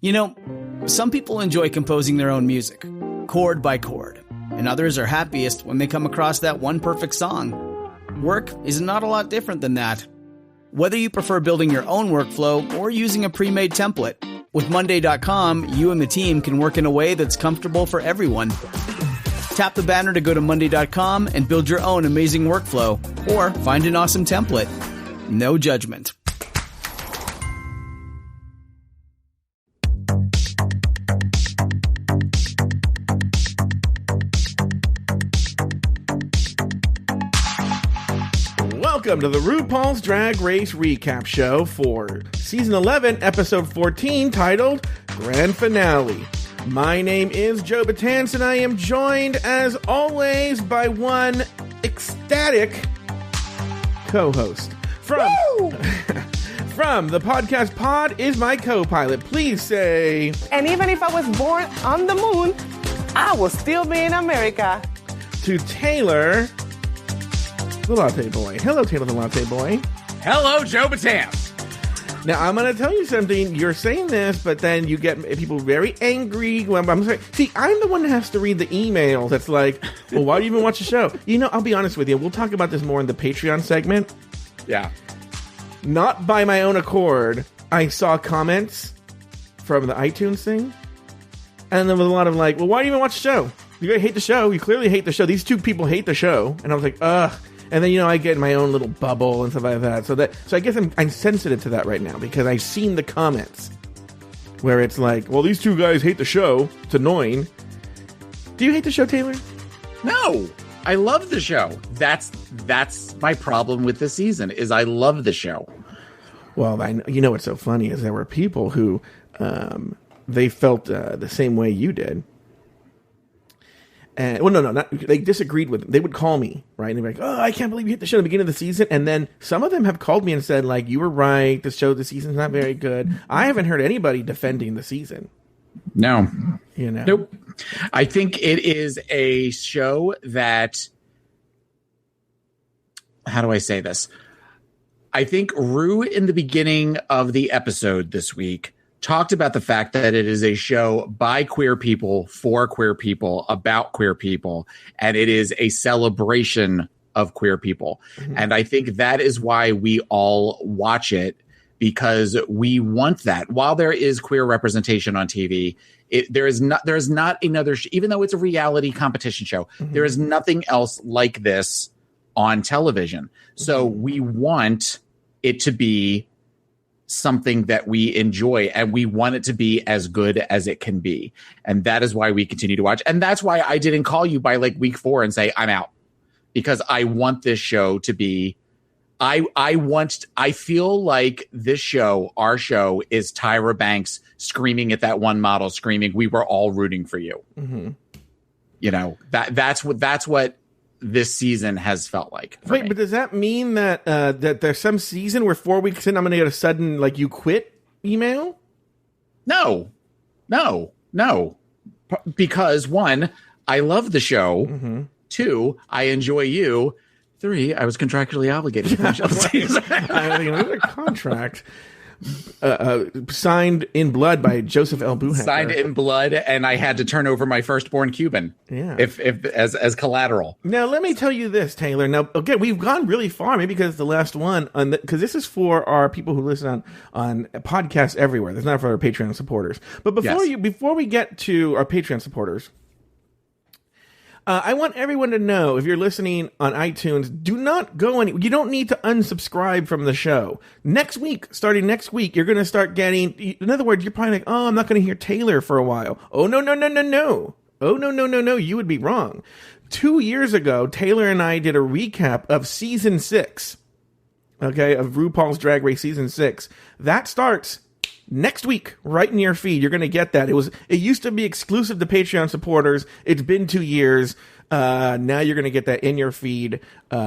You know, some people enjoy composing their own music, chord by chord, and others are happiest when they come across that one perfect song. Work is not a lot different than that. Whether you prefer building your own workflow or using a pre-made template, with Monday.com, you and the team can work in a way that's comfortable for everyone. Tap the banner to go to Monday.com and build your own amazing workflow, or find an awesome template. No judgment. Welcome to the RuPaul's Drag Race Recap Show for Season 11, Episode 14, titled Grand Finale. My name is Joe Betance, and I am joined, as always, by one ecstatic co-host. From the podcast pod is my co-pilot. Please say... And even if I was born on the moon, I will still be in America. To Taylor... the Latte Boy. Hello, Taylor the Latte Boy. Hello, Joe Betance. Now, I'm going to tell you something. You're saying this, but then you get people very angry. When I'm saying, see, I'm the one that has to read the emails. That's like, well, why do you even watch the show? You know, I'll be honest with you. We'll talk about this more in the Patreon segment. Yeah. Not by my own accord. I saw comments from the iTunes thing. And there was a lot of like, well, why do you even watch the show? You hate the show. You clearly hate the show. These two people hate the show. And I was like, ugh. And then, you know, I get in my own little bubble and stuff like that. So I guess I'm sensitive to that right now because I've seen the comments where it's like, well, these two guys hate the show. It's annoying. Do you hate the show, Taylor? No, I love the show. That's my problem with this season is I love the show. Well, you know what's so funny is there were people who they felt the same way you did. And, well, no, they disagreed with them. They would call me, right? And they'd be like, oh, I can't believe you hit the show at the beginning of the season. And then some of them have called me and said, like, you were right. The season's not very good. I haven't heard anybody defending the season. No. You know? Nope. I think it is a show that, how do I say this? I think Rue in the beginning of the episode this week talked about the fact that it is a show by queer people, for queer people, about queer people, and it is a celebration of queer people. Mm-hmm. And I think that is why we all watch it, because we want that. While there is queer representation on TV, there is not another, even though it's a reality competition show, mm-hmm. there is nothing else like this on television. Mm-hmm. So we want it to be something that we enjoy, and we want it to be as good as it can be. And that is why we continue to watch. And that's why I didn't call you by like week 4 and say, I'm out, because I want this show to be, I feel like this show, our show, is Tyra Banks screaming at that one model, screaming, we were all rooting for you. Mm-hmm. You know, that's what this season has felt like. Wait, me. But does that mean that that there's some season where 4 weeks in I'm going to get a sudden, like, you quit email? No. Because 1, I love the show. Mm-hmm. 2, I enjoy you. 3, I was contractually obligated to finish up the season. I mean, there's a contract. Signed in blood by Joseph L. Buhacker. Signed in blood, and I had to turn over my firstborn Cuban, if as collateral. Now, let me tell you this, Taylor. Now, again, we've gone really far, maybe because it's the last one, because this is for our people who listen on podcasts everywhere. That's not for our Patreon supporters. But before we get to our Patreon supporters, I want everyone to know, if you're listening on iTunes, do not go you don't need to unsubscribe from the show. Starting next week, you're going to start getting, in other words, you're probably like, oh, I'm not going to hear Taylor for a while. Oh, no. Oh, no. You would be wrong. 2 years ago, Taylor and I did a recap of Season 6, okay, of RuPaul's Drag Race Season 6. That starts next week, right in your feed. You're going to get that. It used to be exclusive to Patreon supporters. It's been 2 years. Now you're going to get that in your feed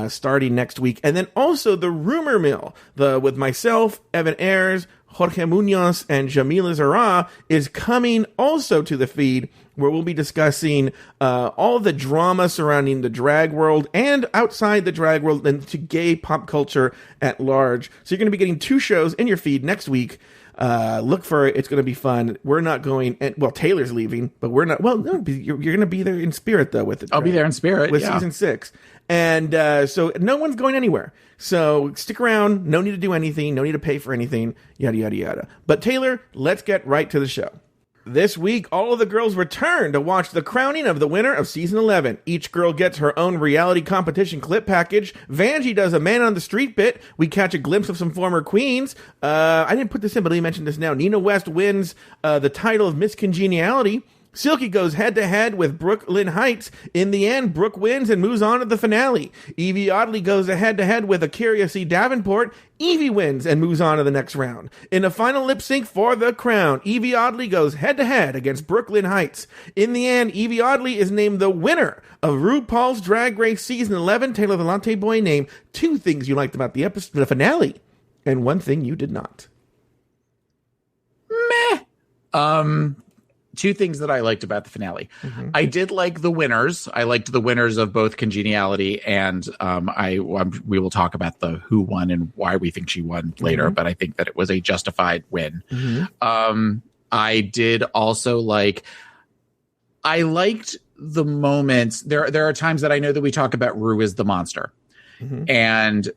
starting next week. And then also the Rumor Mill, with myself, Evan Ayers, Jorge Munoz, and Jamila Zara, is coming also to the feed, where we'll be discussing all the drama surrounding the drag world and outside the drag world and to gay pop culture at large. So you're going to be getting 2 shows in your feed next week. Look for it. It's going to be fun. We're not going. And, well, Taylor's leaving, but we're not. Well, no, you're going to be there in spirit though. With it, I'll be there in spirit with season 6, and so no one's going anywhere. So stick around. No need to do anything. No need to pay for anything. Yada yada yada. But Taylor, let's get right to the show. This week, all of the girls return to watch the crowning of the winner of Season 11. Each girl gets her own reality competition clip package. Vanjie does a man on the street bit. We catch a glimpse of some former queens. I didn't put this in, but let me mention this now. Nina West wins the title of Miss Congeniality. Silky goes head-to-head with Brooklyn Heights. In the end, Brooke wins and moves on to the finale. Evie Oddly goes head-to-head with Akira C. Davenport. Evie wins and moves on to the next round. In the final lip-sync for the crown, Evie Oddly goes head-to-head against Brooklyn Heights. In the end, Evie Oddly is named the winner of RuPaul's Drag Race Season 11. Taylor the Latte Boy named 2 things you liked about the episode, the finale, and 1 thing you did not. Meh. 2 things that I liked about the finale. Mm-hmm. I did like the winners. I liked the winners of both Congeniality and we will talk about the who won and why we think she won later, mm-hmm. but I think that it was a justified win. Mm-hmm. I did also I liked the moments. There are times that I know that we talk about Ru as the monster. Mm-hmm. And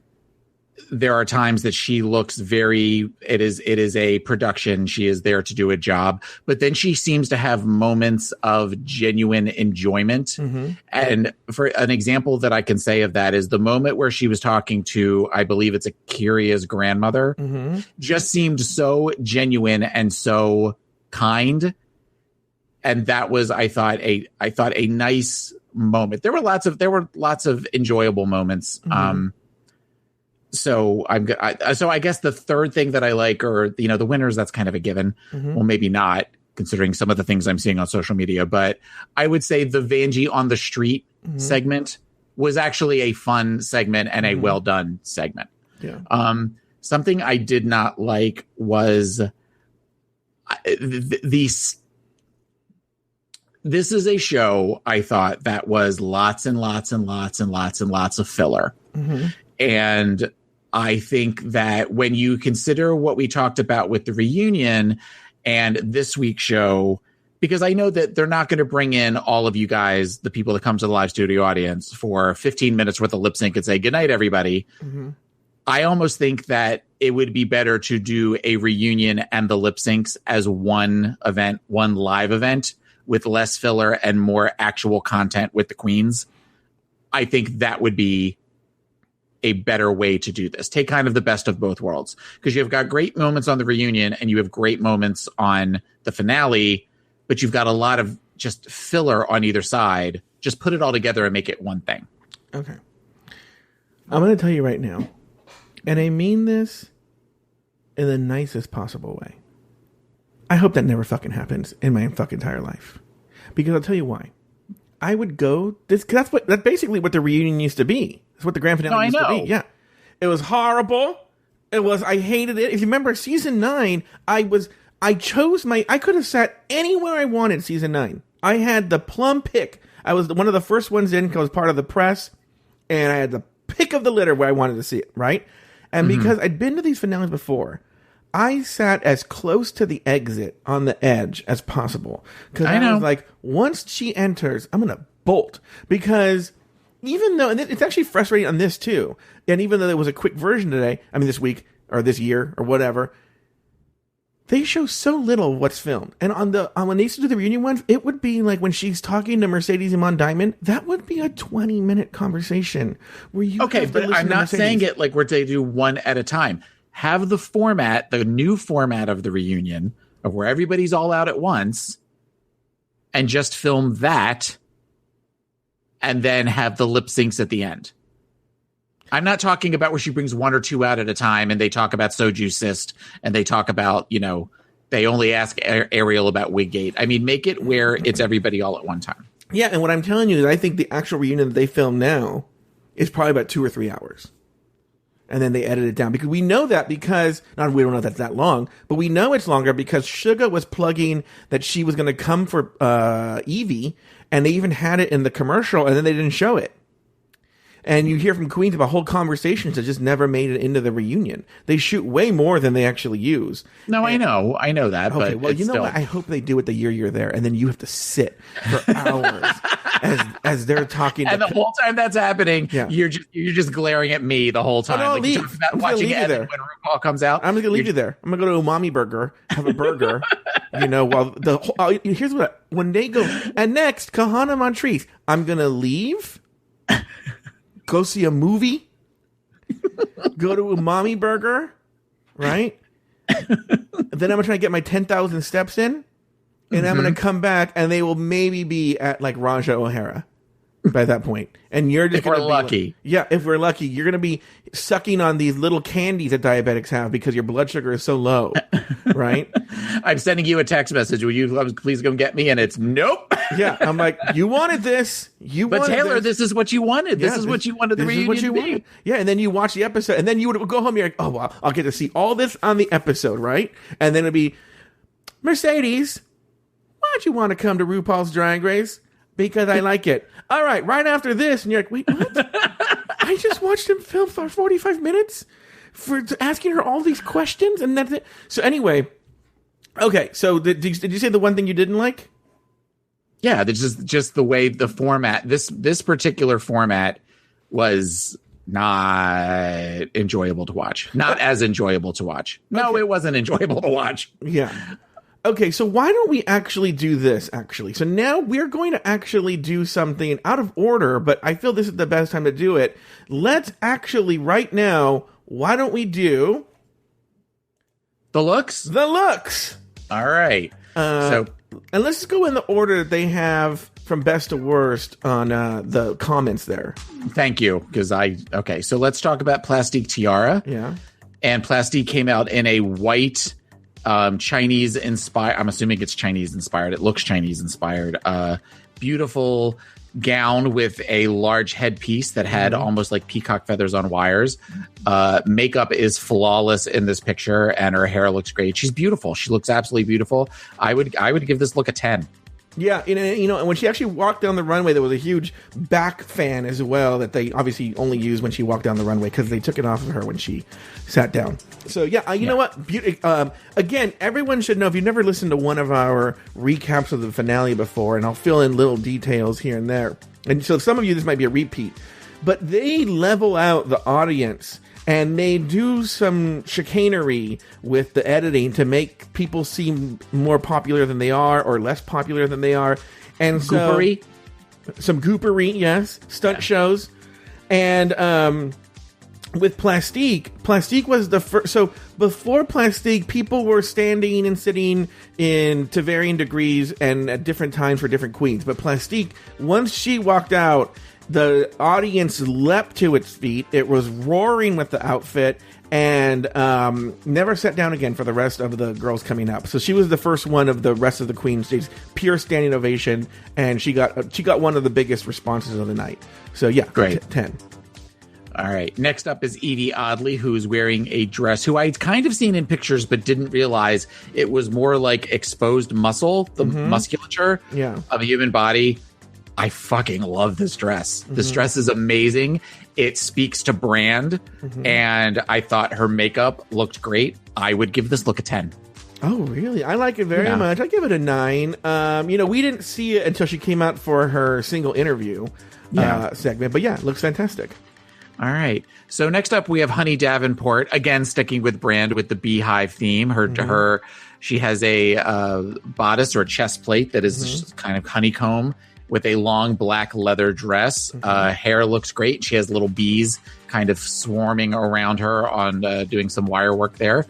there are times that she looks it is a production. She is there to do a job, but then she seems to have moments of genuine enjoyment. Mm-hmm. And for an example that I can say of that is the moment where she was talking to, I believe it's Akira's grandmother, mm-hmm. just seemed so genuine and so kind. And that was, I thought a nice moment. There were lots of enjoyable moments. Mm-hmm. So I guess the third thing that I like, or the winners, that's kind of a given. Mm-hmm. Well, maybe not, considering some of the things I'm seeing on social media. But I would say the Vanjie on the street mm-hmm. segment was actually a fun segment and a well done segment. Yeah. Something I did not like was this is a show, I thought, that was lots and lots and lots and lots and lots of filler. Mm-hmm. And I think that when you consider what we talked about with the reunion and this week's show, because I know that they're not going to bring in all of you guys, the people that come to the live studio audience, for 15 minutes worth of lip sync and say, good night, everybody. Mm-hmm. I almost think that it would be better to do a reunion and the lip syncs as one event, one live event with less filler and more actual content with the queens. I think that would be a better way to do this. Take kind of the best of both worlds, because you've got great moments on the reunion and you have great moments on the finale, but you've got a lot of just filler on either side. Just put it all together and make it one thing. Okay. I'm going to tell you right now, and I mean this in the nicest possible way. I hope that never fucking happens in my fucking entire life, because I'll tell you why. I would go that's basically what the reunion used to be. It's what the grand finale used to be. Yeah. It was horrible. I hated it. If you remember season 9, I could have sat anywhere I wanted season 9. I had the plum pick. I was one of the first ones in because I was part of the press, and I had the pick of the litter where I wanted to see it, right? And because I'd been to these finales before, I sat as close to the exit on the edge as possible. Because I was like, once she enters, I'm going to bolt. Because even though, and it's actually frustrating on this too, and even though there was a quick version today, this week, or this year, or whatever, they show so little of what's filmed. And when they used to do the reunion ones, it would be like when she's talking to Mercedes Iman Diamond, that would be a 20-minute conversation. Where you but I'm not saying it like we're to do one at a time. Have the new format of the reunion of where everybody's all out at once, and just film that, and then have the lip syncs at the end. I'm not talking about where she brings 1 or 2 out at a time and they talk about Soju Cyst and they talk about, they only ask Ariel about Wiggate. Make it where it's everybody all at one time. Yeah, and what I'm telling you is I think the actual reunion that they film now is probably about 2 or 3 hours. And then they edit it down, because we know that we don't know that's that long, but we know it's longer because Suga was plugging that she was going to come for Evie, and they even had it in the commercial, and then they didn't show it. And you hear from queens about whole conversations that just never made it into the reunion. They shoot way more than they actually use. No, I know that. Okay, but well, you know what? I hope they do it the year you're there, and then you have to sit for hours as they're talking. And the whole time that's happening, Yeah. you're just glaring at me the whole time. no, like leave. you're talking about I'm gonna watching leave you Ed there. when RuPaul comes out. I'm going to leave you there. I'm going to go to Umami Burger, have a burger. While here's when they go, and next, Kahana Montrese, I'm going to leave, go see a movie, go to Umami Burger, right? Then I'm going to try to get my 10,000 steps in, and I'm going to come back, and they will maybe be at like Raja O'Hara by that point. And you're just If we're gonna be lucky. if we're lucky, you're going to be sucking on these little candies that diabetics have because your blood sugar is so low, right? I'm sending you a text message. Will you please come get me? And it's nope. Yeah, I'm like, you wanted this. But Taylor, this is what you wanted. Yeah, this is what you wanted the reunion to be. Yeah, and then you watch the episode, and then you would go home. You're like, oh, well, I'll get to see all this on the episode, right? And then it'd be, Mercedes, why'd you want to come to RuPaul's Drag Race? Because I like it. All right, right after this, and you're like, wait, what? I just watched him film for 45 minutes for asking her all these questions, and that's it. So anyway, okay. So did you say the one thing you didn't like? Yeah, it's just the way the format. This particular format was not enjoyable to watch. Not as enjoyable to watch. No, Okay. it wasn't enjoyable to watch. Yeah. Okay, so why don't we actually do this, actually? So now we're going to actually do something out of order, but I feel this is the best time to do it. Let's actually, right now, why don't we do... The looks? The looks! All right. And let's just go in the order that they have from best to worst on the comments there. Thank you, because okay, so let's talk about Plastique Tiara. Yeah. And Plastique came out in a white... Chinese inspired. I'm assuming it's Chinese inspired. It looks Chinese inspired. Beautiful gown with a large headpiece that had almost like peacock feathers on wires. Makeup is flawless in this picture, and her hair looks great. She's beautiful. She looks absolutely beautiful. I would give this look a 10. Yeah, and when she actually walked down the runway, there was a huge back fan as well that they obviously only used when she walked down the runway because they took it off of her when she sat down. So yeah, you know what? Again, everyone should know, if you've never listened to one of our recaps of the finale before, and I'll fill in little details here and there. And so some of you, this might be a repeat, but they level out the audience. And they do some chicanery with the editing to make people seem more popular than they are or less popular than they are. And Goopery? Some goopery, yes. Stunt shows. And with Plastique was the first. So before Plastique, people were standing and sitting to varying degrees and at different times for different queens. But Plastique, once she walked out, the audience leapt to its feet. It was roaring with the outfit and never sat down again for the rest of the girls coming up. So she was the first one of the rest of the queens. She's pure standing ovation, and she got one of the biggest responses of the night. So yeah, great. 10. All right. Next up is Edie Oddly, who's wearing a dress, who I'd kind of seen in pictures but didn't realize it was more like exposed muscle, the musculature of a human body. I fucking love this dress. This dress is amazing. It speaks to brand, and I thought her makeup looked great. I would give this look a 10. Oh, really? I like it very much. I give it a 9. We didn't see it until she came out for her single interview segment, but yeah, it looks fantastic. All right. So next up, we have Honey Davenport, again sticking with brand with the beehive theme. She has a bodice or chest plate that is just kind of honeycomb, with a long black leather dress. Hair looks great. She has little bees kind of swarming around her on doing some wire work there.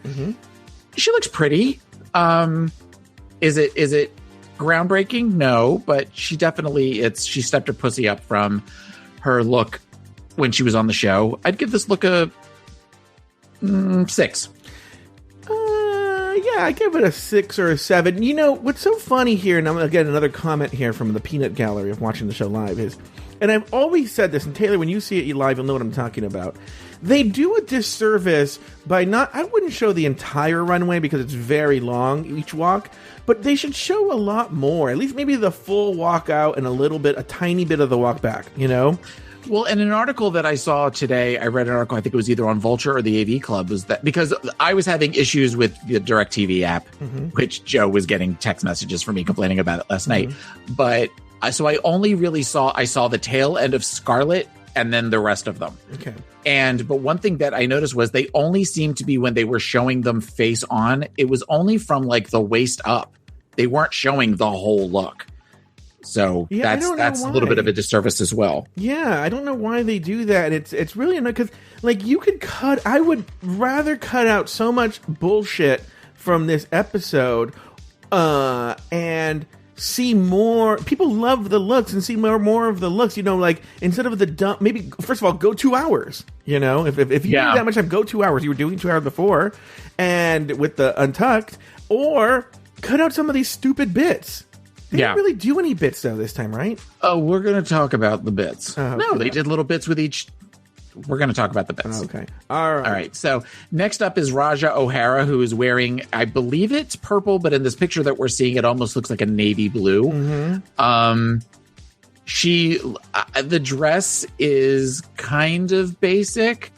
She looks pretty. Is it groundbreaking? No, but she definitely she stepped her pussy up from her look when she was on the show. I'd give this look a 6. Yeah, I give it a 6 or a 7. You know, what's so funny here, and I'm going to get another comment here from the peanut gallery of watching the show live, is, and I've always said this, and Taylor, when you see it live, you'll know what I'm talking about. They do a disservice by I wouldn't show the entire runway because it's very long, each walk, but they should show a lot more. At least maybe the full walk out and a tiny bit of the walk back, you know? Well, in an article that I saw today, I read an article, I think it was either on Vulture or the AV Club, was that because I was having issues with the DirecTV app, which Joe was getting text messages from me complaining about it last night. But so I only really saw the tail end of Scarlet and then the rest of them. Okay. But one thing that I noticed was they only seemed to be, when they were showing them face on, it was only from like the waist up. They weren't showing the whole look. So that's a little bit of a disservice as well. Yeah, I don't know why they do that. It's really annoying because like you could I would rather cut out so much bullshit from this episode and see more. People love the looks and see more of the looks. You know, like instead of the dump, maybe first of all go 2 hours. You know, if you need that much time, go 2 hours. You were doing 2 hours before, and with the untucked, or cut out some of these stupid bits. They didn't really do any bits, though, this time, right? Oh, we're going to talk about the bits. Okay. No, they did little bits with each. We're going to talk about the bits. Okay. All right. So next up is Raja O'Hara, who is wearing, I believe it's purple, but in this picture that we're seeing, it almost looks like a navy blue. The dress is kind of basic.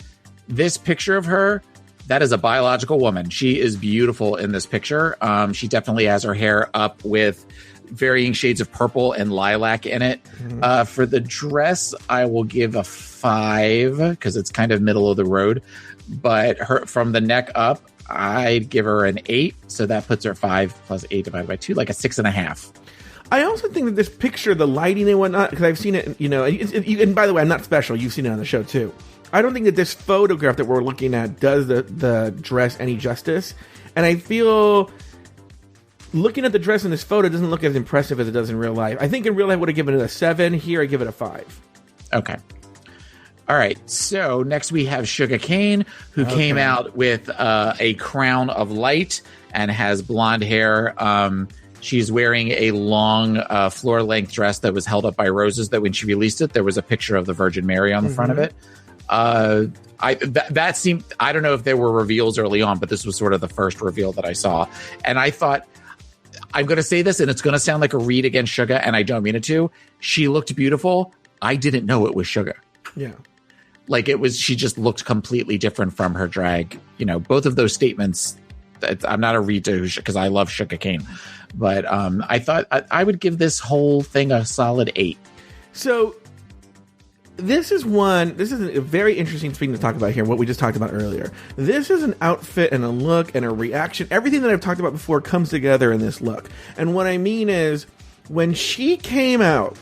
This picture of her, that is a biological woman. She is beautiful in this picture. She definitely has her hair up with varying shades of purple and lilac in it. For the dress, I will give a 5 because it's kind of middle of the road. But from the neck up, I'd give her an 8. So that puts her 5 plus 8 divided by 2, like a 6.5. I also think that this picture, the lighting and whatnot, because I've seen it, you know, and by the way, I'm not special. You've seen it on the show too. I don't think that this photograph that we're looking at does the dress any justice. And I feel looking at the dress in this photo doesn't look as impressive as it does in real life. I think in real life I would have given it a 7. Here I give it a 5. Okay. All right. So next we have Sugar Cane, who came out with a crown of light and has blonde hair. She's wearing a long floor-length dress that was held up by roses, that when she released it, there was a picture of the Virgin Mary on the front of it. That seemed, I don't know if there were reveals early on, but this was sort of the first reveal that I saw. And I thought, I'm going to say this, and it's going to sound like a read against Sugar, and I don't mean it to. She looked beautiful. I didn't know it was Sugar. Yeah. Like she just looked completely different from her drag. You know, both of those statements, I'm not a read to because I love Sugar Cane. But I thought I would give this whole thing a solid 8. So this is a very interesting thing to talk about here, what we just talked about earlier. This is an outfit and a look and a reaction. Everything that I've talked about before comes together in this look. And what I mean is, when she came out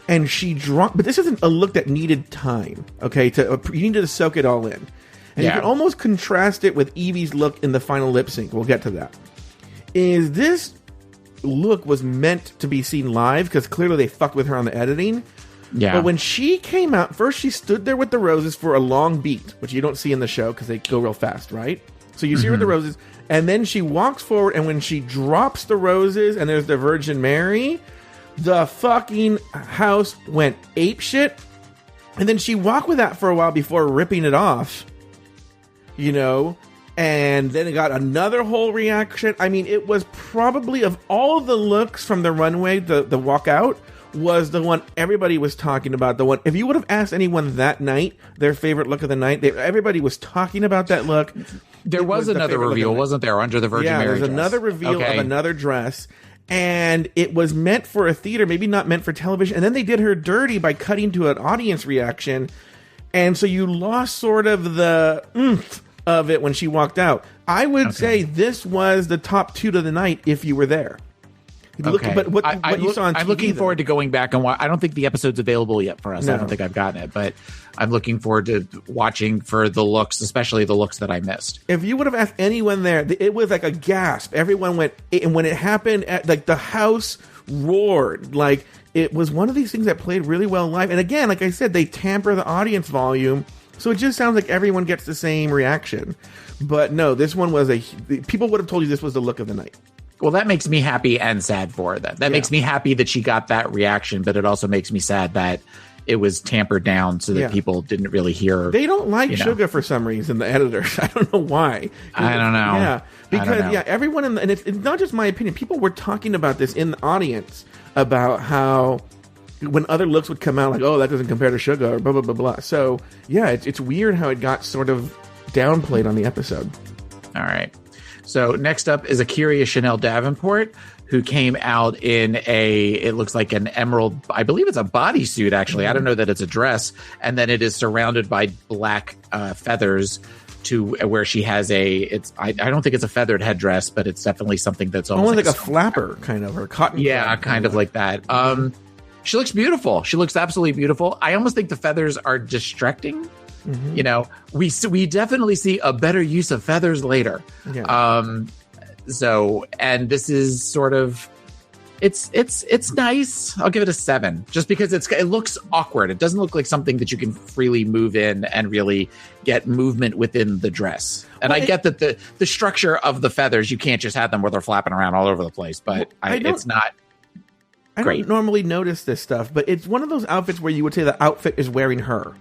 and she dropped, but this isn't a look that needed time, okay? You needed to soak it all in. And you can almost contrast it with Evie's look in the final lip sync. We'll get to that. This look was meant to be seen live, because clearly they fucked with her on the editing. Yeah. But when she came out, first she stood there with the roses for a long beat, which you don't see in the show because they go real fast, right? So you see her with the roses, and then she walks forward, and when she drops the roses and there's the Virgin Mary, the fucking house went apeshit. And then she walked with that for a while before ripping it off, you know, and then it got another whole reaction. I mean, it was probably, of all the looks from the runway, the walkout was the one everybody was talking about. The one, if you would have asked anyone that night their favorite look of the night, everybody was talking about that look. There was another reveal, wasn't there, under the Virgin Mary dress? Yeah, there's dress. another reveal of another dress, and it was meant for a theater, maybe not meant for television. And then they did her dirty by cutting to an audience reaction, and so you lost sort of the oomph of it when she walked out. I would say this was the top 2 to the night if you were there. But what you saw on TV, I'm looking forward to going back and watch. I don't think the episode's available yet for us. No. I don't think I've gotten it, but I'm looking forward to watching for the looks, especially the looks that I missed. If you would have asked anyone there, it was like a gasp. Everyone went, and when it happened, like the house roared. Like, it was one of these things that played really well live. And again, like I said, they tamper the audience volume, so it just sounds like everyone gets the same reaction. But no, this one was people would have told you this was the look of the night. Well, that makes me happy and sad for that. That makes me happy that she got that reaction, but it also makes me sad that it was tampered down so that people didn't really hear. They don't like Sugar for some reason, the editors. I don't know why. I don't know. Yeah, because everyone and it's not just my opinion. People were talking about this in the audience about how when other looks would come out, like, oh, that doesn't compare to Sugar, or blah, blah, blah, blah. So, yeah, it's weird how it got sort of downplayed on the episode. All right. So next up is Akira Chanel Davenport, who came out in it looks like an emerald, I believe it's a bodysuit, actually. I don't know that it's a dress. And then it is surrounded by black feathers to where she has I don't think it's a feathered headdress, but it's definitely something that's almost like a flapper, kind of, or cotton. Yeah, kind of like that. She looks beautiful. She looks absolutely beautiful. I almost think the feathers are distracting. Mm-hmm. You know, we definitely see a better use of feathers later. Yeah. And this is sort of, it's nice. I'll give it a 7, just because it looks awkward. It doesn't look like something that you can freely move in and really get movement within the dress. And I get that the structure of the feathers, you can't just have them where they're flapping around all over the place, but it's not great. I don't normally notice this stuff, but it's one of those outfits where you would say the outfit is wearing her.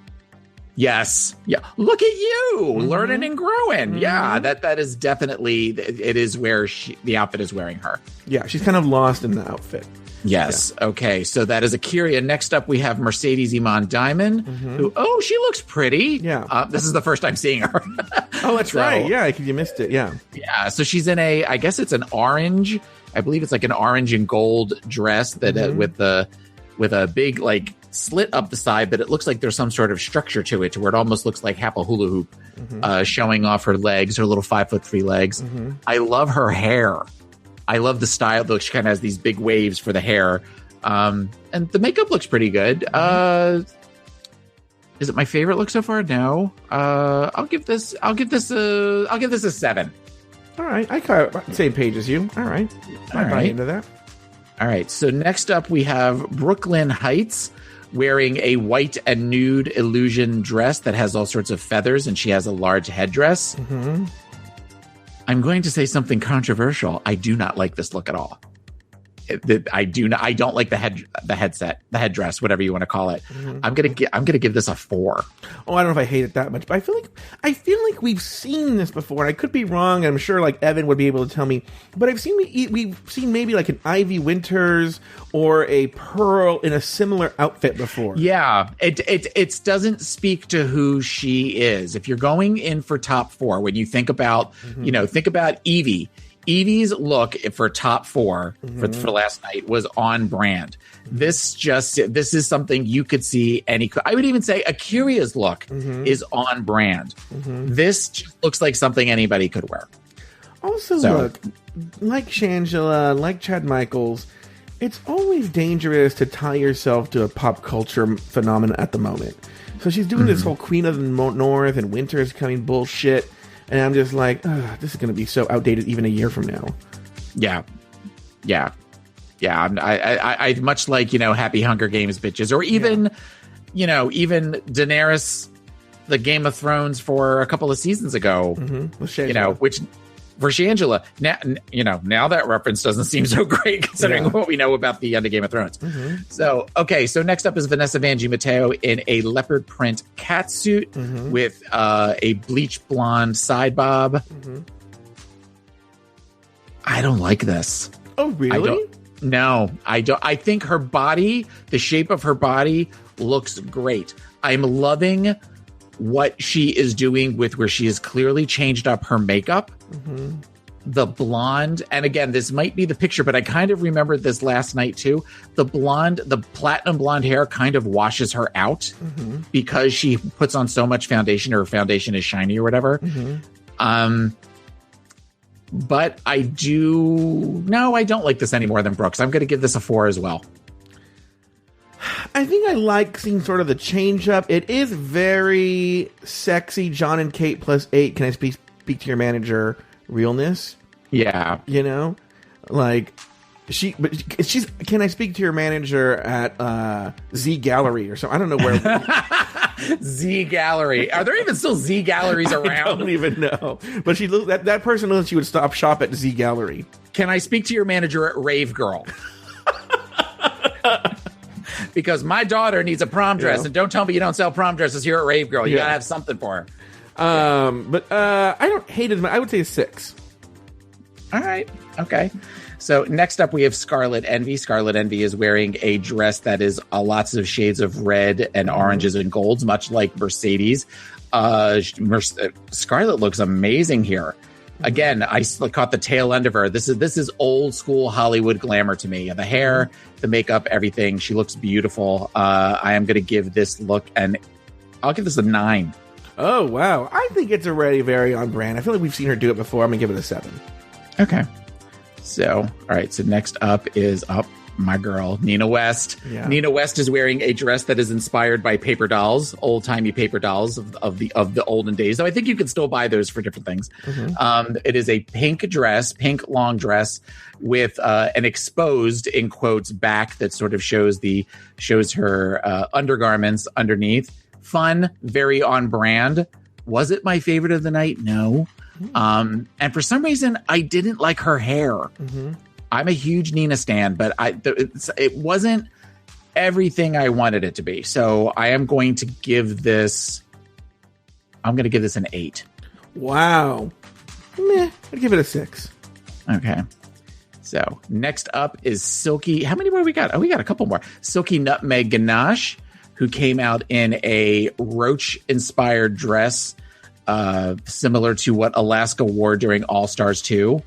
Yes. Yeah. Look at you learning and growing. Mm-hmm. Yeah. That is definitely, it is where the outfit is wearing her. Yeah. She's kind of lost in the outfit. Yes. Yeah. Okay. So that is Akira. Next up, we have Mercedes Iman Diamond, who, she looks pretty. Yeah. This is the first time seeing her. Oh, that's right. Yeah. You missed it. Yeah. Yeah. So she's in I guess it's an orange. I believe it's like an orange and gold dress that with a big, like, slit up the side, but it looks like there's some sort of structure to it, to where it almost looks like half a hula hoop, showing off her legs, her little 5'3" legs. I love her hair. I love the style. Though she kind of has these big waves for the hair, and the makeup looks pretty good. Is it my favorite look so far? No. I'll give this a 7. All right, I kind of same page as you. All right, I buy into that. All right. So next up, we have Brooklyn Heights, wearing a white and nude illusion dress that has all sorts of feathers, and she has a large headdress. I'm going to say something controversial. I do not like this look at all. I don't like the headdress, whatever you want to call it. I'm gonna give this a 4. Oh, I don't know if I hate it that much, but I feel like we've seen this before. I could be wrong. I'm sure like Evan would be able to tell me, but we've seen maybe like an Ivy Winters or a Pearl in a similar outfit before. Yeah, it doesn't speak to who she is. If you're going in for top 4, when you think about think about Evie. Evie's look for top 4 for last night was on brand. This is something you could see I would even say Akira's look is on brand. This just looks like something anybody could wear. Also, look, like Shangela, like Chad Michaels, it's always dangerous to tie yourself to a pop culture phenomenon at the moment. So she's doing this whole Queen of the North and Winter's Coming bullshit. And I'm just like, this is going to be so outdated even a year from now. Yeah. I much like, Happy Hunger Games bitches, or even, even Daenerys, the Game of Thrones for a couple of seasons ago, which for Shangela, now that reference doesn't seem so great considering what we know about the end of Game of Thrones. So next up is Vanessa Vanjie Mateo in a leopard print catsuit with a bleach blonde side bob. I don't like this. Oh, really? I don't. I think her body, the shape of her body looks great. I'm loving what she is doing with where she has clearly changed up her makeup. The blonde, and again, this might be the picture, but I kind of remembered this last night too. The platinum blonde hair kind of washes her out because she puts on so much foundation, or her foundation is shiny or whatever. But I don't like this any more than Brooks. I'm going to give this a 4 as well. I think I like seeing sort of the change up. It is very sexy. John and Kate +8. Can I speak to your manager? Realness. Yeah. Like she's. Can I speak to your manager at Z Gallery or something? I don't know where. Z Gallery. Are there even still Z Galleries around? I don't even know. But she looks. That person looks. She would stop shop at Z Gallery. Can I speak to your manager at Rave Girl? Because my daughter needs a prom dress, and don't tell me you don't sell prom dresses here at Rave Girl. You gotta have something for her. But I don't hate it. I would say a 6. All right. Okay. So next up, we have Scarlet Envy. Scarlet Envy is wearing a dress that is lots of shades of red and oranges and golds, much like Mercedes. Scarlet looks amazing here. Again, I caught the tail end of her. This is old school Hollywood glamour to me. The hair, the makeup, everything. She looks beautiful. I am going to give this look, and I'll give this a 9. Oh, wow. I think it's already very on brand. I feel like we've seen her do it before. I'm going to give it a 7. Okay. So, all right. So next up is my girl, Nina West. Yeah. Nina West is wearing a dress that is inspired by paper dolls, old-timey paper dolls of the olden days. So I think you can still buy those for different things. It is a pink long dress with an exposed, in quotes, back that sort of shows her undergarments underneath. Fun, very on brand. Was it my favorite of the night? No. And for some reason, I didn't like her hair. I'm a huge Nina stan, but it wasn't everything I wanted it to be. So I am going to give this. I'm going to give this an 8. Wow. Meh. I'd give it a 6. Okay. So next up is Silky. How many more we got? Oh, we got a couple more. Silky Nutmeg Ganache, who came out in a roach-inspired dress, similar to what Alaska wore during All Stars 2.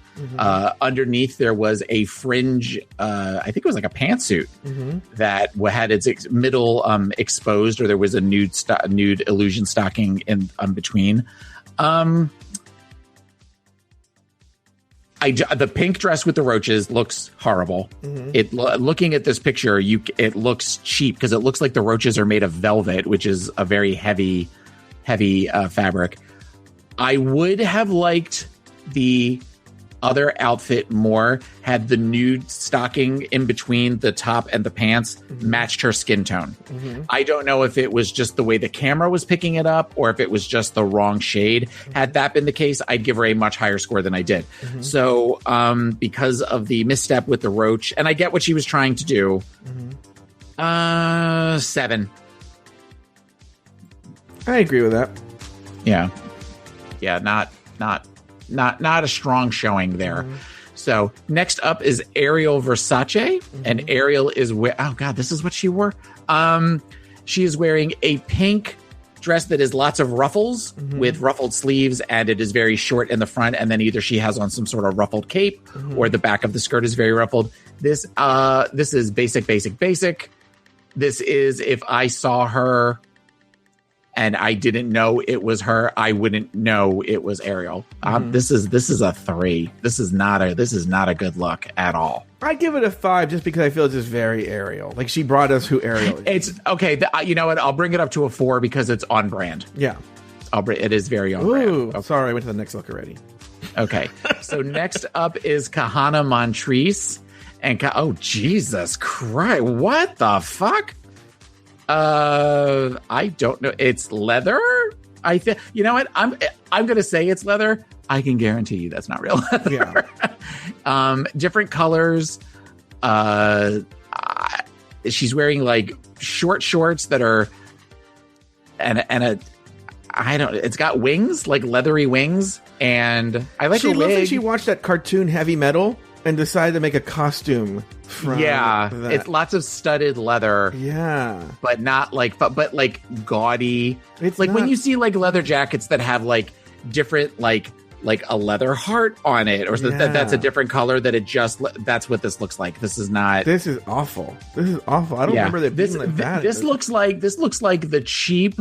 Underneath, there was a fringe, I think it was like a pantsuit that had its middle exposed, or there was a nude illusion stocking in between. The pink dress with the roaches looks horrible. Looking at this picture, it looks cheap because it looks like the roaches are made of velvet, which is a very heavy fabric. I would have liked the other outfit more had the nude stocking in between the top and the pants matched her skin tone. I don't know if it was just the way the camera was picking it up or if it was just the wrong shade. Had that been the case, I'd give her a much higher score than I did. So because of the misstep with the roach, and I get what she was trying to do, 7. I agree with that. Yeah, not a strong showing there. So next up is Ariel Versace, and Ariel is oh god, this is what she wore. She is wearing a pink dress that is lots of ruffles with ruffled sleeves, and it is very short in the front, and then either she has on some sort of ruffled cape or the back of the skirt is very ruffled. This is basic. This is, if I saw her and I didn't know it was her, I wouldn't know it was Ariel. This is a 3. This is not a good look at all. I give it a 5 just because I feel it's just very Ariel. Like, she brought us who Ariel is. It's okay. You know what? I'll bring it up to a 4 because it's on brand. Yeah, it is very on brand. Okay. Sorry, I went to the next look already. Okay, so next up is Kahana Montrese, and oh Jesus Christ, what the fuck? I don't know. It's leather. I think, you know what? I'm going to say it's leather. I can guarantee you that's not real leather. Yeah. Different colors. She's wearing like short shorts that are, it's got wings, like leathery wings. And I like her wig. She looks like she watched that cartoon Heavy Metal and decided to make a costume from that. It's lots of studded leather. Yeah. But not like, but like gaudy. It's like when you see like leather jackets that have like different, like a leather heart on it, or that's a different color that's what this looks like. This is not. This is awful. I don't remember that being like that. This looks like the cheap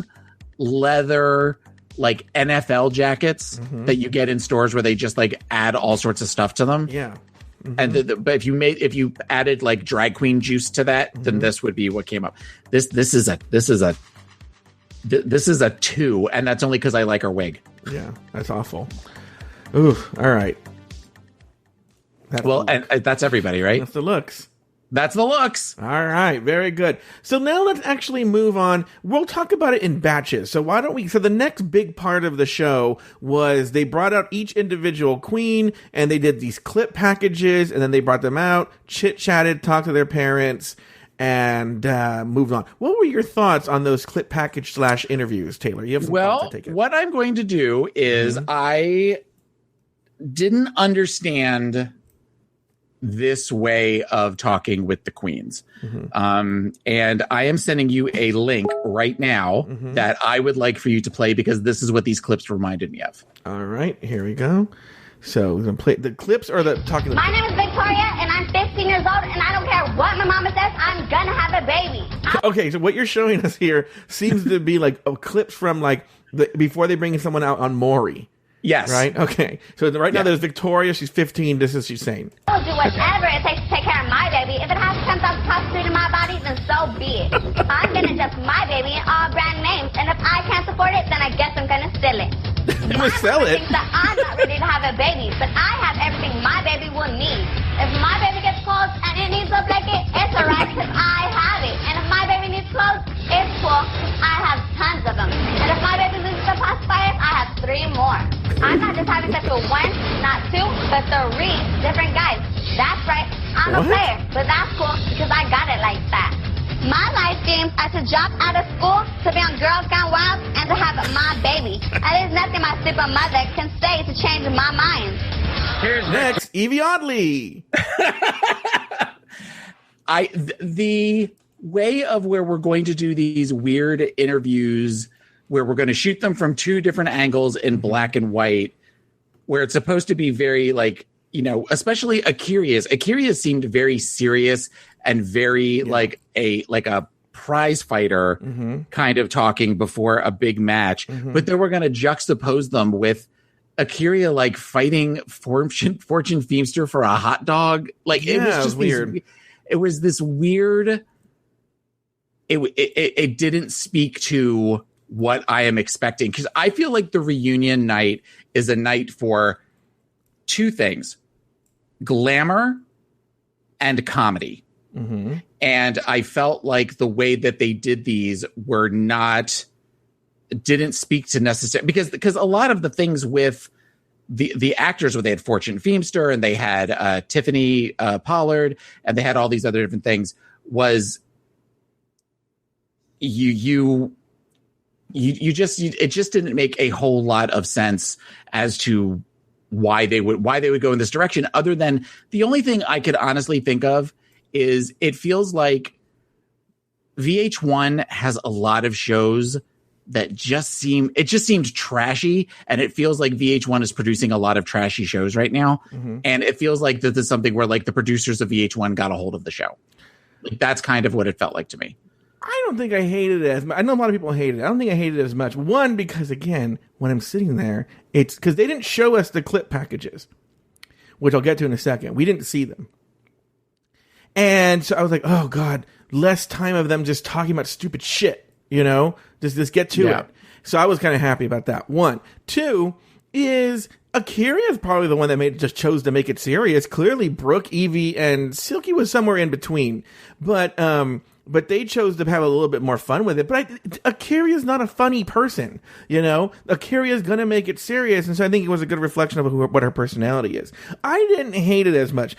leather, like NFL jackets that you get in stores where they just like add all sorts of stuff to them. Yeah. And but if you added like drag queen juice to that, then this would be what came up. This is a 2, and that's only because I like her wig. Yeah, that's awful. Ooh, all right. And that's everybody, right? That's the looks. That's the looks. All right, very good. So now let's actually move on. We'll talk about it in batches. So why don't we? So the next big part of the show was they brought out each individual queen, and they did these clip packages, and then they brought them out, chit-chatted, talked to their parents, and moved on. What were your thoughts on those clip package / interviews, Taylor? You have some thoughts, I take it. What I'm going to do is I didn't understand this way of talking with the queens. And I am sending you a link right now that I would like for you to play, because this is what these clips reminded me of. All right, here we go. So we're going to play the clips or the talking. My name is Victoria, and I'm 15 years old, and I don't care what my mama says, I'm going to have a baby. Okay, so what you're showing us here seems to be like a clip from like before they bring someone out on Maury. Yes. Right? Okay. So right now there's Victoria. She's 15. This is she's saying. I'll do whatever it takes to take care of my baby. If it has to come out prostitute in my body, then so be it. I'm going to adjust my baby in all brand names. And if I can't support it, then I guess I'm going to steal it. You sell it? Thinks that I'm not ready to have a baby, but I have everything my baby will need. If my baby gets clothes and it needs a blanket, it's alright because I have it. And if my baby needs clothes, it's cool because I have tons of them. And if my baby loses the pacifiers, I have 3 more. I'm not just having sex with 1, not 2, but 3 different guys. That's right, I'm a player, but that's cool because I got it like that. My life dreams are to drop out of school, to be on Girls Gone Wild, and to have my baby. And there's nothing my stupid mother can say to change my mind. Here's next, Evie Oddly. The way of where we're going to do these weird interviews where we're going to shoot them from 2 different angles in black and white, where it's supposed to be very like, you know, especially Akira seemed very serious and very like a prize fighter kind of talking before a big match. But then we're going to juxtapose them with Akira like fighting Fortune Feimster for a hot dog. Like it was just weird. It was this weird. It didn't speak to what I am expecting, because I feel like the reunion night is a night for 2 things: glamour and comedy. And I felt like the way that they did these didn't speak to necessarily, because a lot of the things with the actors, where they had Fortune Feimster and they had Tiffany Pollard and they had all these other different things, was it just didn't make a whole lot of sense as to why they would go in this direction, other than the only thing I could honestly think of is it feels like VH1 has a lot of shows that just seemed trashy, and it feels like VH1 is producing a lot of trashy shows right now. And it feels like this is something where like the producers of VH1 got a hold of the show. Like that's kind of what it felt like to me. I don't think I hated it as much. I know a lot of people hate it. I don't think I hated it as much. One, because again, when I'm sitting there, it's because they didn't show us the clip packages, which I'll get to in a second. We didn't see them. And so I was like, oh God, less time of them just talking about stupid shit, you know? Just get to it. So I was kind of happy about that. 1. 2 is Akira is probably the one that just chose to make it serious. Clearly Brooke, Evie, and Silky was somewhere in between. But they chose to have a little bit more fun with it. But Akira is not a funny person, you know? Akira is going to make it serious, and so I think it was a good reflection of what her personality is. I didn't hate it as much.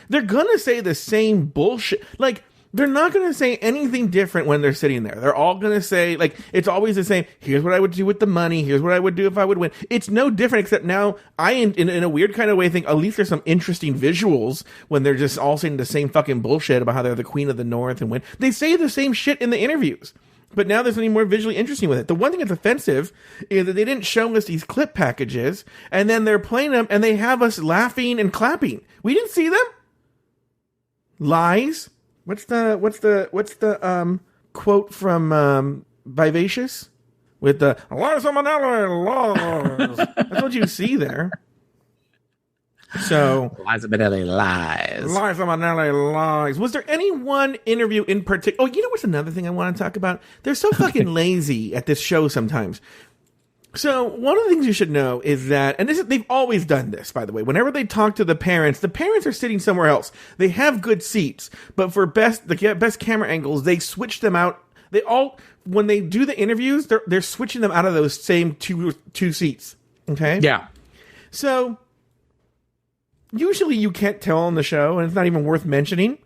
They're going to say the same bullshit. Like, they're not going to say anything different when they're sitting there. They're all going to say, like, it's always the same. Here's what I would do with the money. Here's what I would do if I would win. It's no different, except now I, in a weird kind of way, think at least there's some interesting visuals when they're just all saying the same fucking bullshit about how they're the queen of the north and win. They say the same shit in the interviews, but now there's something more visually interesting with it. The one thing that's offensive is that they didn't show us these clip packages, and then they're playing them, and they have us laughing and clapping. We didn't see them. Lies. What's the quote from Vivacious with the Liza Minnelli lies? That's what you see there. So Liza Minnelli lies. Liza Minnelli lies. Was there any one interview in particular? Oh, you know what's another thing I want to talk about? They're so fucking lazy at this show sometimes. So one of the things you should know is that, and they've always done this, by the way, whenever they talk to the parents are sitting somewhere else. They have good seats, but for best camera angles, they switch them out. When they do the interviews, they're switching them out of those same two seats. Okay? Yeah. So usually you can't tell on the show, and it's not even worth mentioning.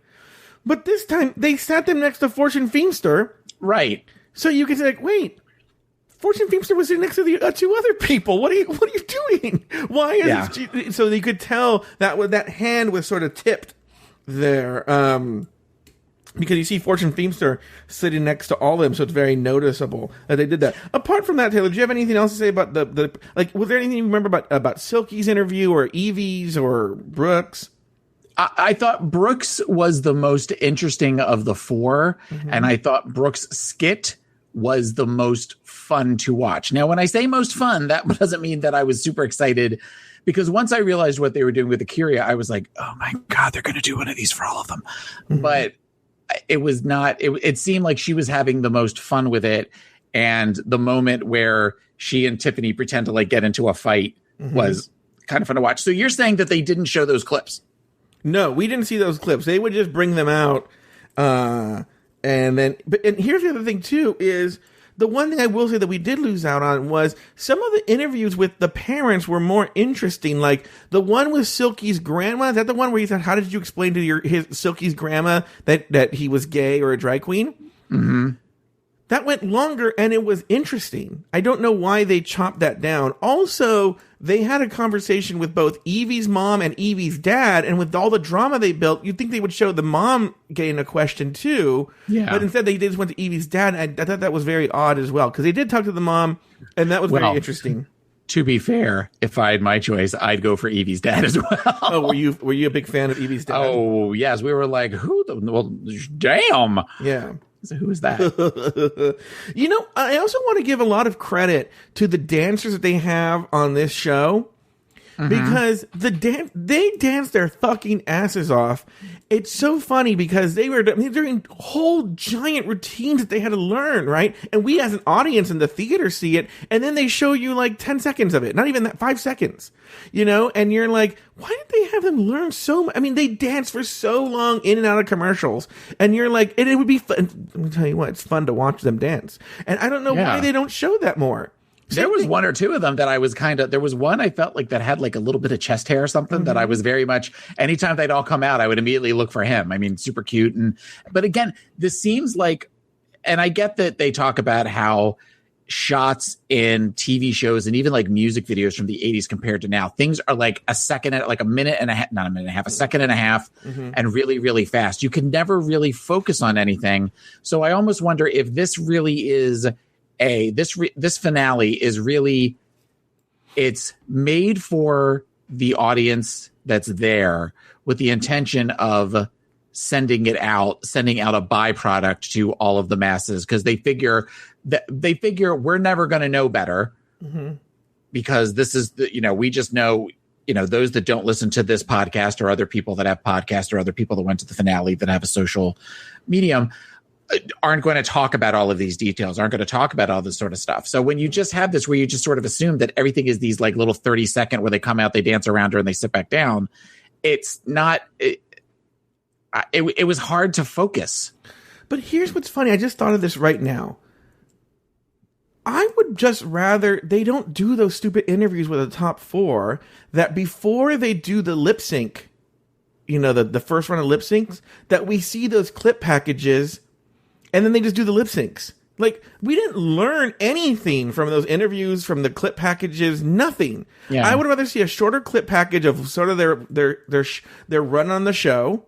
But this time, they sat them next to Fortune Feimster. Right. So you can say, like, wait, Fortune Feimster was sitting next to the two other people. What are you doing? Why is it? So you could tell that hand was sort of tipped there. Because you see Fortune Feimster sitting next to all of them, so it's very noticeable that they did that. Apart from that, Taylor, do you have anything else to say about the was there anything you remember about Silky's interview or Evie's or Brooks? I thought Brooks was the most interesting of the four, and I thought Brooks' skit was the most fun to watch. Now, when I say most fun, that doesn't mean that I was super excited, because once I realized what they were doing with Akira, I was like, oh my God, they're going to do one of these for all of them. But it was not, it seemed like she was having the most fun with it. And the moment where she and Tiffany pretend to get into a fight was kind of fun to watch. So you're saying that they didn't show those clips? No, we didn't see those clips. They would just bring them out. And here's the other thing too, is the one thing I will say that we did lose out on was some of the interviews with the parents were more interesting. Like the one with Silky's grandma. Is that the one where he said, how did you explain to Silky's grandma that he was gay or a drag queen? Mm-hmm. That went longer and it was interesting. I don't know why they chopped that down. Also, they had a conversation with both Evie's mom and Evie's dad, and with all the drama they built, you'd think they would show the mom getting a question too. Yeah. But instead, they just went to Evie's dad, and I thought that was very odd as well, because they did talk to the mom, and that was very interesting. To be fair, if I had my choice, I'd go for Evie's dad as well. Oh, were you a big fan of Evie's dad? Oh, yes. We were like, damn. Yeah. So who is that? I also want to give a lot of credit to the dancers that they have on this show, because they dance their fucking asses off. It's so funny because they're doing whole giant routines that they had to learn, right? And we as an audience in the theater see it, and then they show you 10 seconds of it, not even that, 5 seconds, and you're like, why did they have them learn so much? I mean, they dance for so long in and out of commercials, and you're like, it would be fun. Let me tell you what, it's fun to watch them dance. And I don't know why they don't show that more. There was one or two of them that I was there was one I felt like that had a little bit of chest hair or something that I was very much, anytime they'd all come out, I would immediately look for him. I mean, super cute. But again, this seems like, and I get that they talk about how shots in TV shows and even music videos from the 80s compared to now, things are a second, a minute and a half, not a minute and a half, a second and a half, and really, really fast. You can never really focus on anything. So I almost wonder if this really is this finale is really, it's made for the audience that's there with the intention of sending out a byproduct to all of the masses, because they figure we're never going to know better, because this is we just know, those that don't listen to this podcast or other people that have podcasts or other people that went to the finale that have a social medium aren't going to talk about all of these details, aren't going to talk about all this sort of stuff. So when you just have this where you just sort of assume that everything is these little 30-second where they come out, they dance around her and they sit back down, it's not, it was hard to focus. But here's what's funny. I just thought of this right now. I would just rather they don't do those stupid interviews with the top four, that before they do the lip sync, the first run of lip syncs, that we see those clip packages and then they just do the lip syncs. We didn't learn anything from those interviews, from the clip packages, nothing. Yeah. I would rather see a shorter clip package of sort of their run on the show.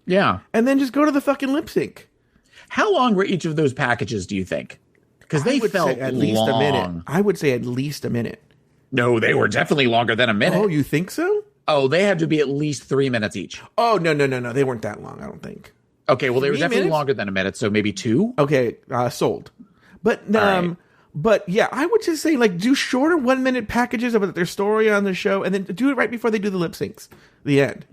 Yeah. And then just go to the fucking lip sync. How long were each of those packages, do you think? Because they felt at least a minute. I would say at least a minute. No, they were definitely longer than a minute. Oh, you think so? Oh, they had to be at least 3 minutes each. Oh, no. They weren't that long, I don't think. Okay, well, they were definitely longer than a minute, so maybe 2. Okay, sold. But right. But yeah, I would just say do shorter 1 minute packages about their story on the show, and then do it right before they do the lip syncs, the end,